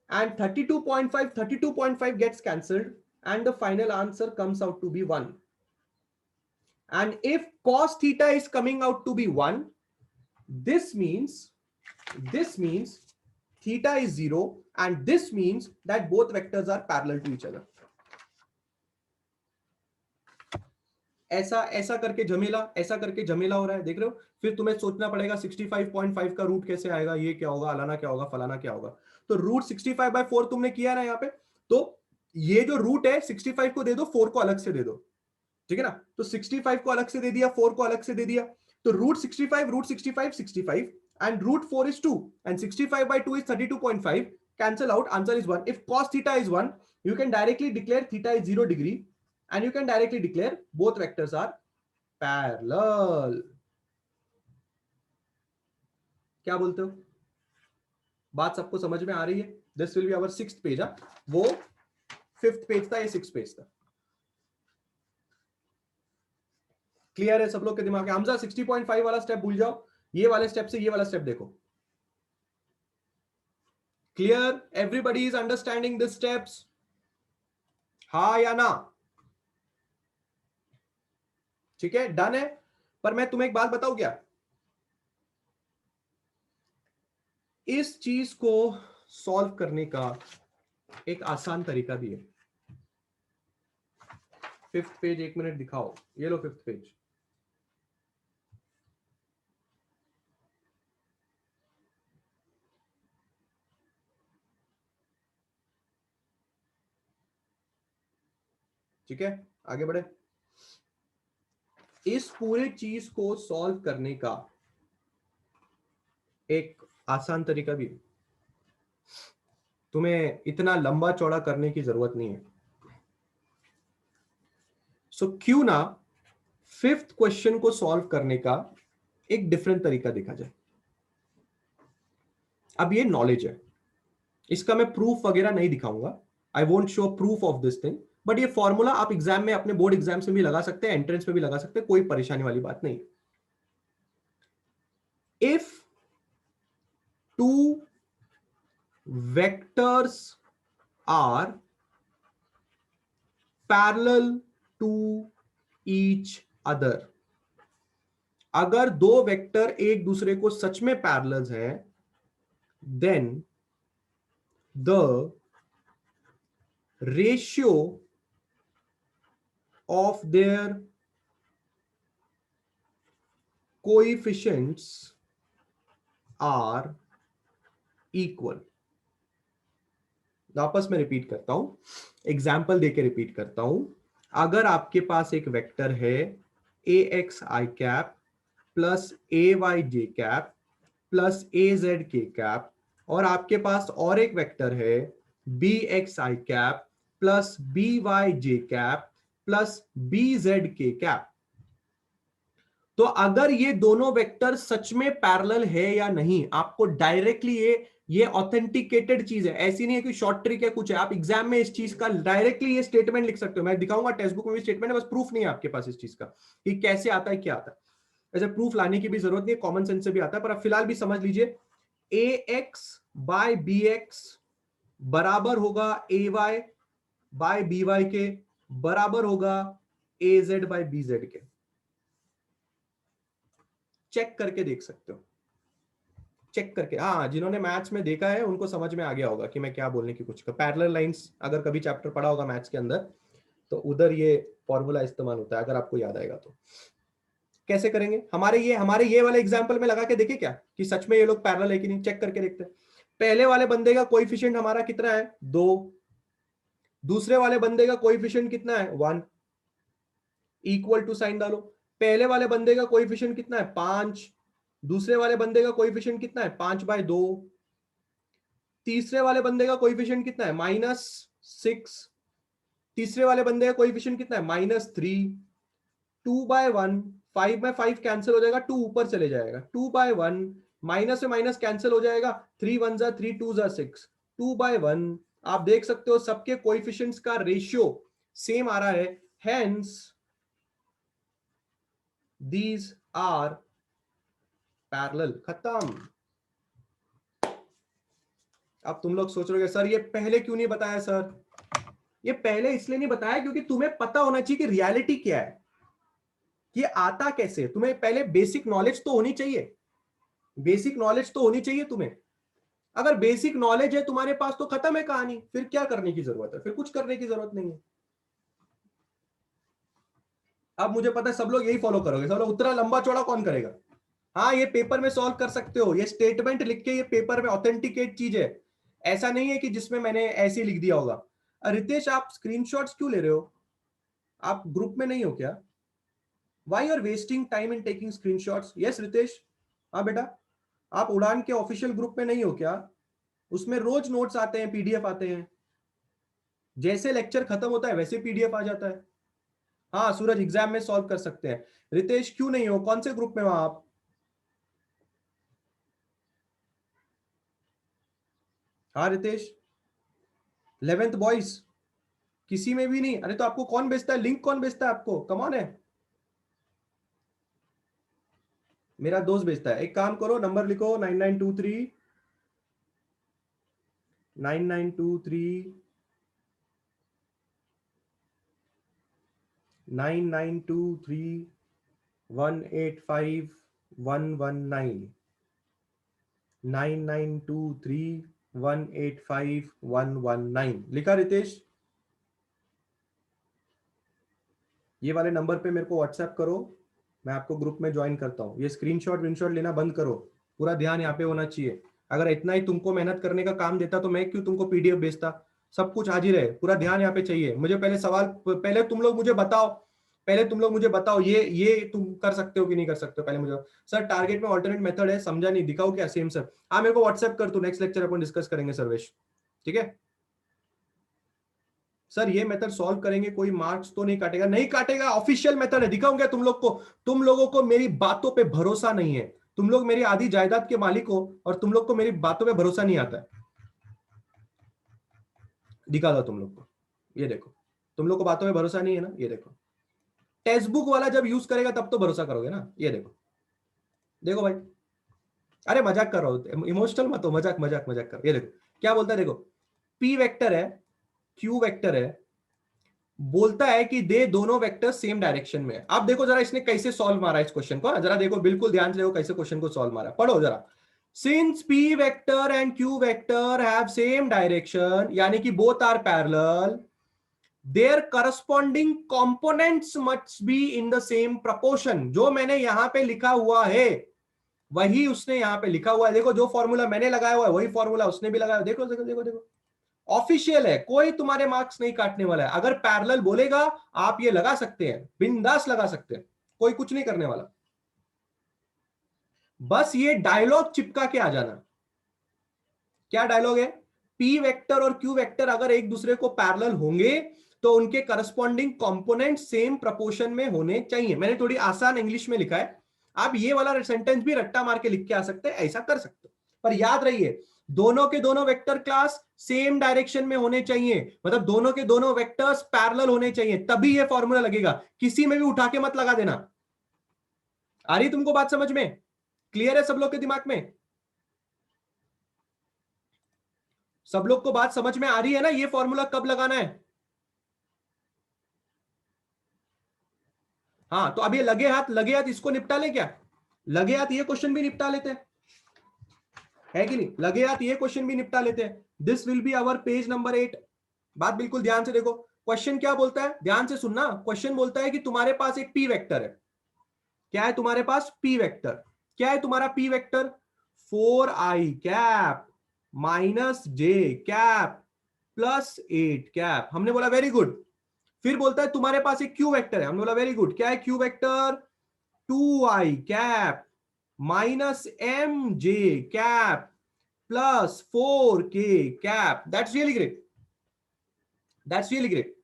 and 32.5 gets cancelled, and the final answer comes out to be 1. And if cos theta is coming out to be 1, this means theta is 0, and this means that both vectors are parallel to each other. ऐसा करके झमेला हो रहा है, देख रहे हो? फिर तुम्हें सोचना पड़ेगा 65.5 का रूट कैसे आएगा, ये क्या होगा, अलाना क्या होगा, फलाना क्या होगा। तो रूट 65/4 तुमने किया ना यहाँ पे, तो ये जो रूट है 65 को दे दो, 4 को अलग से दे दो, ठीक है ना। तो 65 को अलग से दे दिया, 4 को अलग से दे दिया, तो root 65 65 and root 4 is 2 and 65/2 is 32.5, cancel out, answer is 1. If cos theta is 1, you can directly declare theta is 0 degree, and you can directly declare both vectors are parallel. क्या बोलते हो? बात सबको समझ में आ रही है? This will be our 6th page, वो 5th पेज था, ये 6th पेज था। क्लियर है सब लोग के दिमाग में? हमजा 60.5 वाला स्टेप भूल जाओ, ये वाले स्टेप से ये वाला स्टेप देखो। Clear? Everybody is understanding this steps? हाँ या ना? ठीक है, डन है। पर मैं तुम्हें एक बात बताऊं क्या, इस चीज को सॉल्व करने का एक आसान तरीका भी है। 5th पेज, 1 मिनट दिखाओ, ये लो 5th पेज। ठीक है, आगे बढ़े। इस पूरे चीज को सॉल्व करने का एक आसान तरीका भी है। तुम्हें इतना लंबा चौड़ा करने की जरूरत नहीं है। सो क्यों ना 5th क्वेश्चन को सॉल्व करने का एक डिफरेंट तरीका देखा जाए। अब ये नॉलेज है, इसका मैं प्रूफ वगैरह नहीं दिखाऊंगा। I won't show proof of this thing, but ये फॉर्मूला आप एग्जाम में, अपने बोर्ड एग्जाम में भी लगा सकते हैं, एंट्रेंस में भी लगा सकते हैं, कोई परेशानी वाली बात नहीं। If two vectors are parallel to each other, अगर दो वेक्टर एक दूसरे को सच में पैरेलल्स हैं, then the ratio of their coefficients are equal। वापस मैं रिपीट करता हूं, एग्जाम्पल देके रिपीट करता हूं। अगर आपके पास एक वेक्टर है AXI plus AYJ plus AZK, और आपके पास और एक वेक्टर है BXI plus BYJ plus BZK, तो अगर ये दोनों वेक्टर सच में पैरेलल है या नहीं, आपको डायरेक्टली ये ऑथेंटिकेटेड चीज है, ऐसी नहीं है कि शॉर्ट ट्रिक है कुछ है। आप एग्जाम में इस चीज का डायरेक्टली ये स्टेटमेंट लिख सकते हो, मैं दिखाऊंगा, टेक्स्ट बुक में भी स्टेटमेंट है, बस प्रूफ नहीं है आपके पास इस चीज का कि कैसे आता है, क्या आता है। ऐसे प्रूफ लाने की भी जरूरत नहीं है, कॉमन सेंस से भी आता है, पर आप फिलहाल भी समझ लीजिए। AX बाय BX बराबर होगा AY बाय BY के, बराबर होगा AZ बाय BZ के। चेक करके देख सकते हो, चेक करके। हाँ, जिन्होंने मैथ्स में देखा है उनको समझ में आ गया होगा कि मैं क्या बोलने की कुछ कर। पैरेलल लाइंस अगर कभी चैप्टर पढ़ा होगा मैथ्स के अंदर, तो उधर ये फॉर्मूला इस्तेमाल होता है, अगर आपको याद आएगा तो। कैसे करेंगे, हमारे ये वाले एग्जांपल में लगा के देखे क्या कि सच में ये लोग पैरेलल है कि नहीं, चेक करके देखते हैं। पहले वाले बंदे का कोएफिशिएंट हमारा कितना है, 2। दूसरे वाले बंदे का कोएफिशिएंट कितना है, 1। इक्वल टू साइन डालो। पहले वाले बंदे का कोएफिशिएंट कितना है, 5। दूसरे वाले बंदे का कोएफिशिएंट कितना है, 5/2। तीसरे वाले बंदे का कोएफिशिएंट कितना है, -6। तीसरे वाले बंदे का कोएफिशिएंट कितना है, -3। 2/1, 5/5 कैंसिल हो जाएगा, 2 ऊपर चले जाएगा, 2/1, माइनस से माइनस कैंसिल हो जाएगा, 3 1 जा 3, 2 जा 6, 2/1। आप देख सकते हो सबके कोएफिशिएंट्स का रेशियो सेम आ रहा है, हेंस दीज आर पैरेलल। खत्म। अब तुम लोग सोच रहे हो सर ये पहले क्यों नहीं बताया सर? ये पहले इसलिए नहीं बताया क्योंकि तुम्हें पता होना चाहिए कि रियलिटी क्या है, कि आता कैसे। तुम्हें पहले बेसिक नॉलेज तो होनी चाहिए, बेसिक नॉलेज तो होनी चाहिए तुम्हें। अगर बेसिक नॉलेज है तुम्हारे पास तो खत्म है कहानी, फिर क्या करने की जरूरत है, फिर कुछ करने की जरूरत नहीं है। अब मुझे पता है सब लोग यही फॉलो करोगे, सब लोग उतना लंबा चौड़ा कौन करेगा। हाँ, ये पेपर में सॉल्व कर सकते हो, ये स्टेटमेंट लिख के, ये पेपर में ऑथेंटिकेट चीज है, ऐसा नहीं है कि जिसमें मैंने ऐसे ही लिख दिया होगा। रितेश, आप स्क्रीनशॉट्स क्यों ले रहे हो? आप ग्रुप में नहीं हो क्या? Why are wasting time in taking screenshots? Yes Ritesh, हाँ बेटा, आप उड़ान के ऑफिशियल ग्रुप में नहीं हो क्या? उसमें रोज नोट्स आते हैं, पीडीएफ आते हैं, जैसे लेक्चर खत्म होता है वैसे पीडीएफ आ जाता है। हाँ सूरज, एग्जाम में सॉल्व कर सकते हैं। रितेश क्यों नहीं हो, कौन से ग्रुप में हो आप? हाँ रितेश, 11th बॉयज किसी में भी नहीं? अरे तो आपको कौन भेजता है लिंक, कौन भेजता है आपको, कौन है? मेरा दोस्त भेजता है। एक काम करो, नंबर लिखो 9923 9923 9923 185 119। 9923185119 लिखा रितेश? ये वाले नंबर पे मेरे को व्हाट्सएप करो, मैं आपको ग्रुप में ज्वाइन करता हूँ। ये स्क्रीनशॉट लेना बंद करो, पूरा ध्यान यहाँ पे होना चाहिए। अगर इतना ही तुमको मेहनत करने का काम देता तो मैं क्यों तुमको पीडीएफ भेजता? सब कुछ हाजिर है, पूरा ध्यान यहाँ पे चाहिए। मुझे पहले सवाल, पहले तुम लोग मुझे बताओ ये तुम कर सकते हो कि नहीं कर सकते हो? पहले मुझे सर टारगेट में ऑल्टरनेट मेथड है, समझा नहीं, दिखाओ क्या? सेम सर, हाँ मेरे को व्हाट्सएप कर, तू नेक्स्ट लेक्चर अपन डिस्कस करेंगे सर्वेश, ठीक है? सर ये मेथड सॉल्व करेंगे, कोई मार्क्स तो नहीं काटेगा? नहीं काटेगा, ऑफिशियल मेथड है, दिखाऊंगा तुम लोग को। तुम लोगों को मेरी बातों पे भरोसा नहीं है, तुम लोग मेरी आधी जायदाद के मालिक हो और तुम लोग को मेरी बातों पे भरोसा नहीं आता है। दिखा दो तुम लोग को, ये देखो, तुम लोग को बातों में भरोसा नहीं है ना, ये देखो। टेक्स्ट बुक वाला जब यूज करेगा तब तो भरोसा करोगे ना, ये देखो, देखो भाई। अरे मजाक कर रहा हूं, इमोशनल मत हो, मजाक मजाक मजाक कर। ये देखो क्या बोलता है, देखो पी वेक्टर है, क्यू वेक्टर है, बोलता है कि दे दोनों वेक्टर सेम डायरेक्शन में है। अब देखो जरा इसने कैसे सॉल्व मारा इस क्वेश्चन को, जरा देखो, बिल्कुल ध्यान से देखो कैसे क्वेश्चन को सॉल्व मारा। पढ़ो जरा। Since P vector and Q vector have same direction, यानी कि both are parallel, their corresponding components must be in the same proportion. जो मैंने यहां पे लिखा हुआ है वही उसने यहां पे लिखा हुआ है। देखो जो फॉर्मूला मैंने लगाया हुआ है वही फॉर्मूला उसने भी लगाया। देखो देखो देखो देखो, ऑफिशियल है, कोई तुम्हारे मार्क्स नहीं काटने वाला है। अगर पैरेलल बोलेगा आप ये लगा सकते हैं, बिंदास लगा सकते हैं, कोई कुछ नहीं करने वाला। बस ये डायलॉग चिपका के आ जाना। क्या डायलॉग है? पी वेक्टर और क्यू वेक्टर अगर एक दूसरे को पैरेलल होंगे तो उनके करस्पॉन्डिंग कंपोनेंट सेम प्रपोर्शन में होने चाहिए। मैंने थोड़ी आसान इंग्लिश में लिखा है, आप ये वाला सेंटेंस भी रट्टा मार के लिख के आ सकते हैं, ऐसा कर सकते हो। पर याद रहिए, दोनों के दोनों वेक्टर क्लास सेम डायरेक्शन में होने चाहिए, मतलब दोनों के दोनों वेक्टर्स पैरेलल होने चाहिए, तभी ये फॉर्मूला लगेगा। किसी में भी उठा के मत लगा देना। आ रही तुमको बात समझ में? क्लियर है सब लोग के दिमाग में? सब लोग को बात समझ में आ रही है ना? ये फॉर्मूला कब लगाना है? हाँ तो अब ये लगे हाथ इसको निपटा ले क्या? लगे हाथ ये क्वेश्चन भी निपटा लेते हैं, है कि नहीं? लगे हाथ ये क्वेश्चन भी निपटा लेते हैं। This will be our page number 8। बात बिल्कुल ध्यान से देखो, क्वेश्चन क्या बोलता है, ध्यान से सुनना। क्वेश्चन बोलता है कि तुम्हारे पास एक पी वेक्टर है। क्या है तुम्हारे पास? P vector. क्या है तुम्हारा P vector? 4i cap minus J cap plus 8 cap. हमने बोला वेरी गुड। फिर बोलता है तुम्हारे पास एक क्यू वेक्टर है। हमने बोला वेरी गुड। क्या है Q vector? 2i cap minus M J cap plus 4k cap. That's really great, that's really great.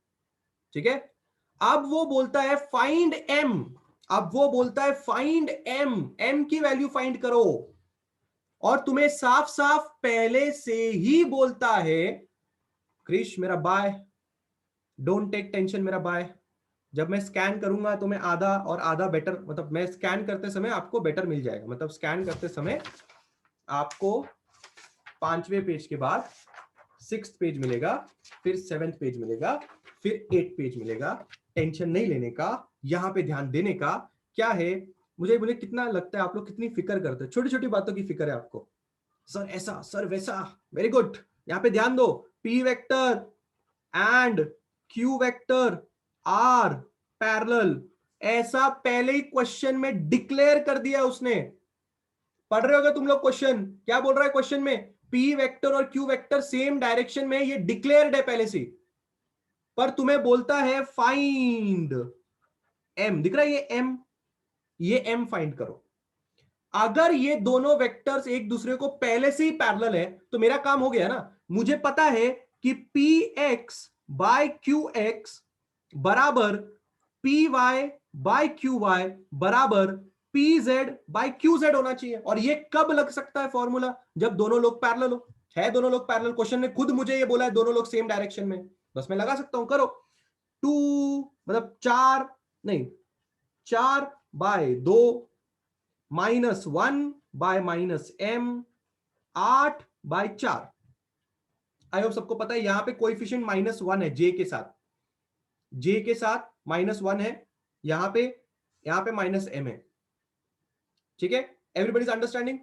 ठीक है, अब वो बोलता है फाइंड m। अब वो बोलता है फाइंड m की वैल्यू फाइंड करो। और तुम्हें साफ साफ पहले से ही बोलता है, क्रिश मेरा बाय, डोंट टेक टेंशन मेरा बाय, जब मैं स्कैन करूंगा तो मैं आधा और आधा बेटर, मतलब मैं स्कैन करते समय आपको बेटर मिल जाएगा। मतलब स्कैन करते समय आपको 5वें पेज के बाद 6th पेज मिलेगा, फिर 7th पेज मिलेगा, फिर 8th पेज मिलेगा। टेंशन नहीं लेने का, यहां पे ध्यान देने का। क्या है, मुझे कितना लगता है आप लोग कितनी फिक्र करते हैं, छोटी छोटी बातों की फिक्र है आपको। सर ऐसा, सर वैसा, वेरी गुड। यहां पे ध्यान दो, P vector and Q vector are parallel, ऐसा पहले ही क्वेश्चन में डिक्लेयर कर दिया उसने। पढ़ रहे होगे तुम लोग क्वेश्चन, क्या बोल रहा है क्वेश्चन में? पी वेक्टर और क्यू वेक्टर सेम डायरेक्शन में, ये डिक्लेयर्ड है पहले से। पर तुम्हें बोलता है फाइंड एम, दिख रहा है ये एम, ये एम फाइंड करो। अगर ये दोनों वेक्टर्स एक दूसरे को पहले से ही पैरेलल है तो मेरा काम हो गया ना। मुझे पता है कि P X by Q X बराबर P Y by Q Y बराबर P Z by Q Z होना चाहिए। और ये कब लग सकता है फॉर्मूला? जब दोनों लोग पैरेलल हो। है दोनों लोग पैरेलल, क्वेश्चन ने खुद मुझे ये बोला है दोनों लोग सेम डायरेक्शन में, बस मैं लगा सकता हूं। करो, 2 मतलब 4 नहीं, 4 by 2 minus 1 by minus M, 8 by 4। I hope सबको पता है यहां पे कोएफिशिएंट -1 है जे के साथ, जे के साथ -1 है, यहां पे माइनस एम है। ठीक है, एवरीबॉडी इज अंडरस्टैंडिंग?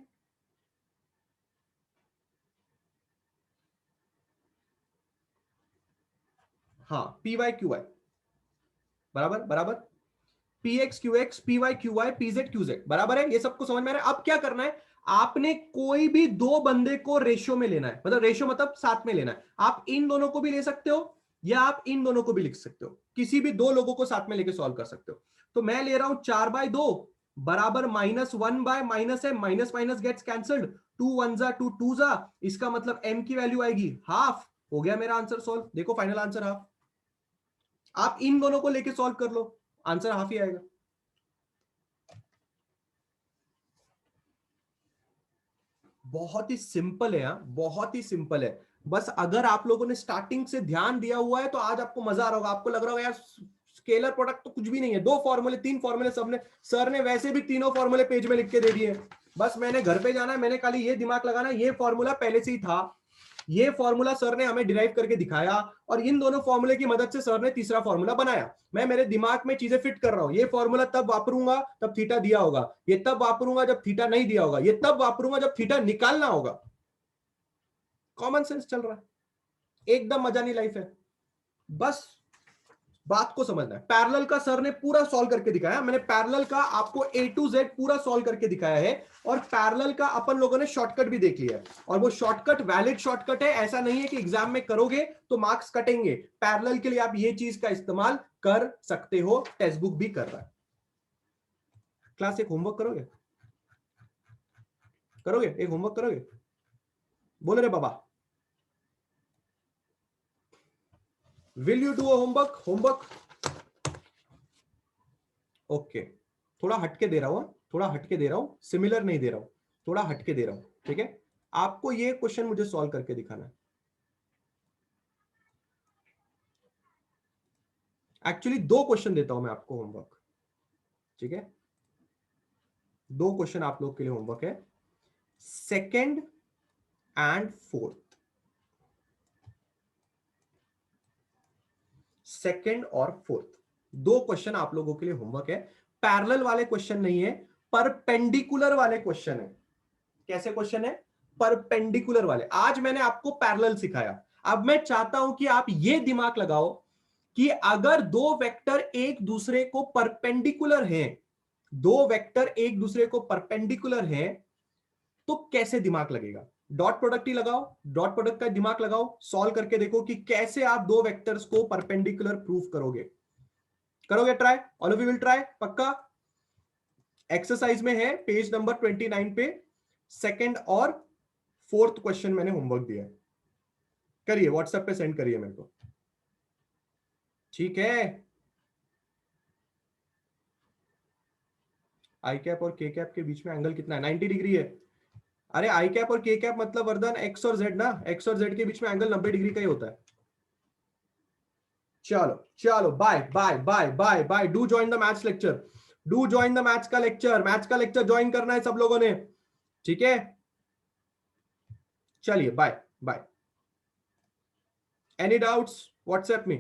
हाँ, पी वाई क्यू वाई बराबर बराबर, P X Q X, P Y Q Y, P Z Q Z बराबर है। ये सबको समझ में आ रहा है। अब क्या करना है, आपने कोई भी दो बंदे को रेशियो में लेना है, मतलब रेशियो मतलब साथ में लेना है। आप इन दोनों को भी ले सकते हो या आप इन दोनों को भी लिख सकते हो, किसी भी दो लोगों को साथ में लेके सॉल्व कर सकते हो। तो मैं ले रहा हूं 4/2 बराबर -1 माइनस है, माइनस माइनस गेट्स कैंसल्ड, 2 1 जा 2 2 जा, इसका मतलब m की वैल्यू आएगी हाफ। हो गया मेरा आंसर सॉल्व। देखो फाइनल आंसर हाफ। आप इन दोनों को लेके सॉल्व कर लो, आंसर हाफ ही आएगा। बहुत ही सिंपल है, बहुत ही सिंपल है। बस अगर आप लोगों ने स्टार्टिंग से ध्यान दिया हुआ है तो आज आपको मजा आ रहा होगा। आपको लग रहा होगा यार स्केलर प्रोडक्ट तो कुछ भी नहीं है, दो फॉर्मूले तीन फॉर्मूले सबने सर ने वैसे भी तीनों फॉर्मूले पेज में लिख के दे दिए। बस मैंने घर पे जाना है, मैंने खाली ये दिमाग लगाना, ये फॉर्मूला पहले से ही था, ये फॉर्मूला सर ने हमें डिराइव करके दिखाया और इन दोनों फॉर्मूले की मदद से सर ने तीसरा फॉर्मूला बनाया। मैं मेरे दिमाग में चीजें फिट कर रहा हूं। ये फॉर्मूला तब वापरूंगा तब थीटा दिया होगा, ये तब वापरूंगा जब थीटा नहीं दिया होगा, ये तब वापरूंगा जब थीटा निकालना होगा। कॉमन सेंस चल रहा है, एकदम मजानी लाइफ है। बस बात को समझना है। पैरेलल का सर ने पूरा सॉल्व करके दिखाया, मैंने पैरेलल का आपको A to Z पूरा सॉल्व करके दिखाया है और पैरेलल का अपन लोगों ने शॉर्टकट भी देख लिया है और वो शॉर्टकट वैलिड शॉर्टकट है। ऐसा नहीं है कि एग्जाम में करोगे तो मार्क्स कटेंगे। पैरेलल के लिए आप ये चीज का इस्तेमाल कर सकते हो, टेक्स्ट बुक भी कर रहा है। क्लास एक होमवर्क करोगे, करोगे एक होमवर्क करोगे? बोले रे बाबा, will you do a homework? Homework okay. थोड़ा हटके दे रहा हूं, थोड़ा हटके दे रहा हूं, सिमिलर नहीं दे रहा हूं, थोड़ा हटके दे रहा हूं, ठीक है? आपको ये क्वेश्चन मुझे सॉल्व करके दिखाना है। एक्चुअली दो क्वेश्चन देता हूं मैं आपको होमवर्क, ठीक है? दो क्वेश्चन आप लोग के लिए होमवर्क है, सेकंड एंड फोर्थ, सेकंड और फोर्थ दो क्वेश्चन आप लोगों के लिए होमवर्क है। पैरेलल वाले क्वेश्चन नहीं है, परपेंडिकुलर वाले क्वेश्चन है। कैसे क्वेश्चन है? परपेंडिकुलर वाले। आज मैंने आपको पैरेलल सिखाया, अब मैं चाहता हूं कि आप ये दिमाग लगाओ कि अगर दो वेक्टर एक दूसरे को परपेंडिकुलर हैं, दो वेक्टर एक दूसरे को परपेंडिकुलर हैं, तो कैसे दिमाग लगेगा? डॉट प्रोडक्ट ही लगाओ, डॉट प्रोडक्ट का दिमाग लगाओ, सॉल्व करके देखो कि कैसे आप दो वेक्टर्स को परपेंडिकुलर प्रूफ करोगे। करोगे try? All of you will try पक्का? एक्सरसाइज में है पेज नंबर 29 पे, सेकंड और फोर्थ क्वेश्चन मैंने होमवर्क दिया है। करिए, व्हाट्सएप पे सेंड करिए मेरे को, ठीक है? आई कैप और के कैप के बीच में एंगल कितना है? 90 डिग्री है। अरे आई कैप और के कैप मतलब वर्धन एक्स और जेड ना, एक्स और जेड के बीच में एंगल 90 डिग्री का ही होता है। चलो चलो, bye bye bye bye bye. Do join the maths lecture, do join the maths का लेक्चर, मैथ्स का लेक्चर ज्वाइन करना है सब लोगों ने, ठीक है? चलिए bye bye. Any doubts WhatsApp में?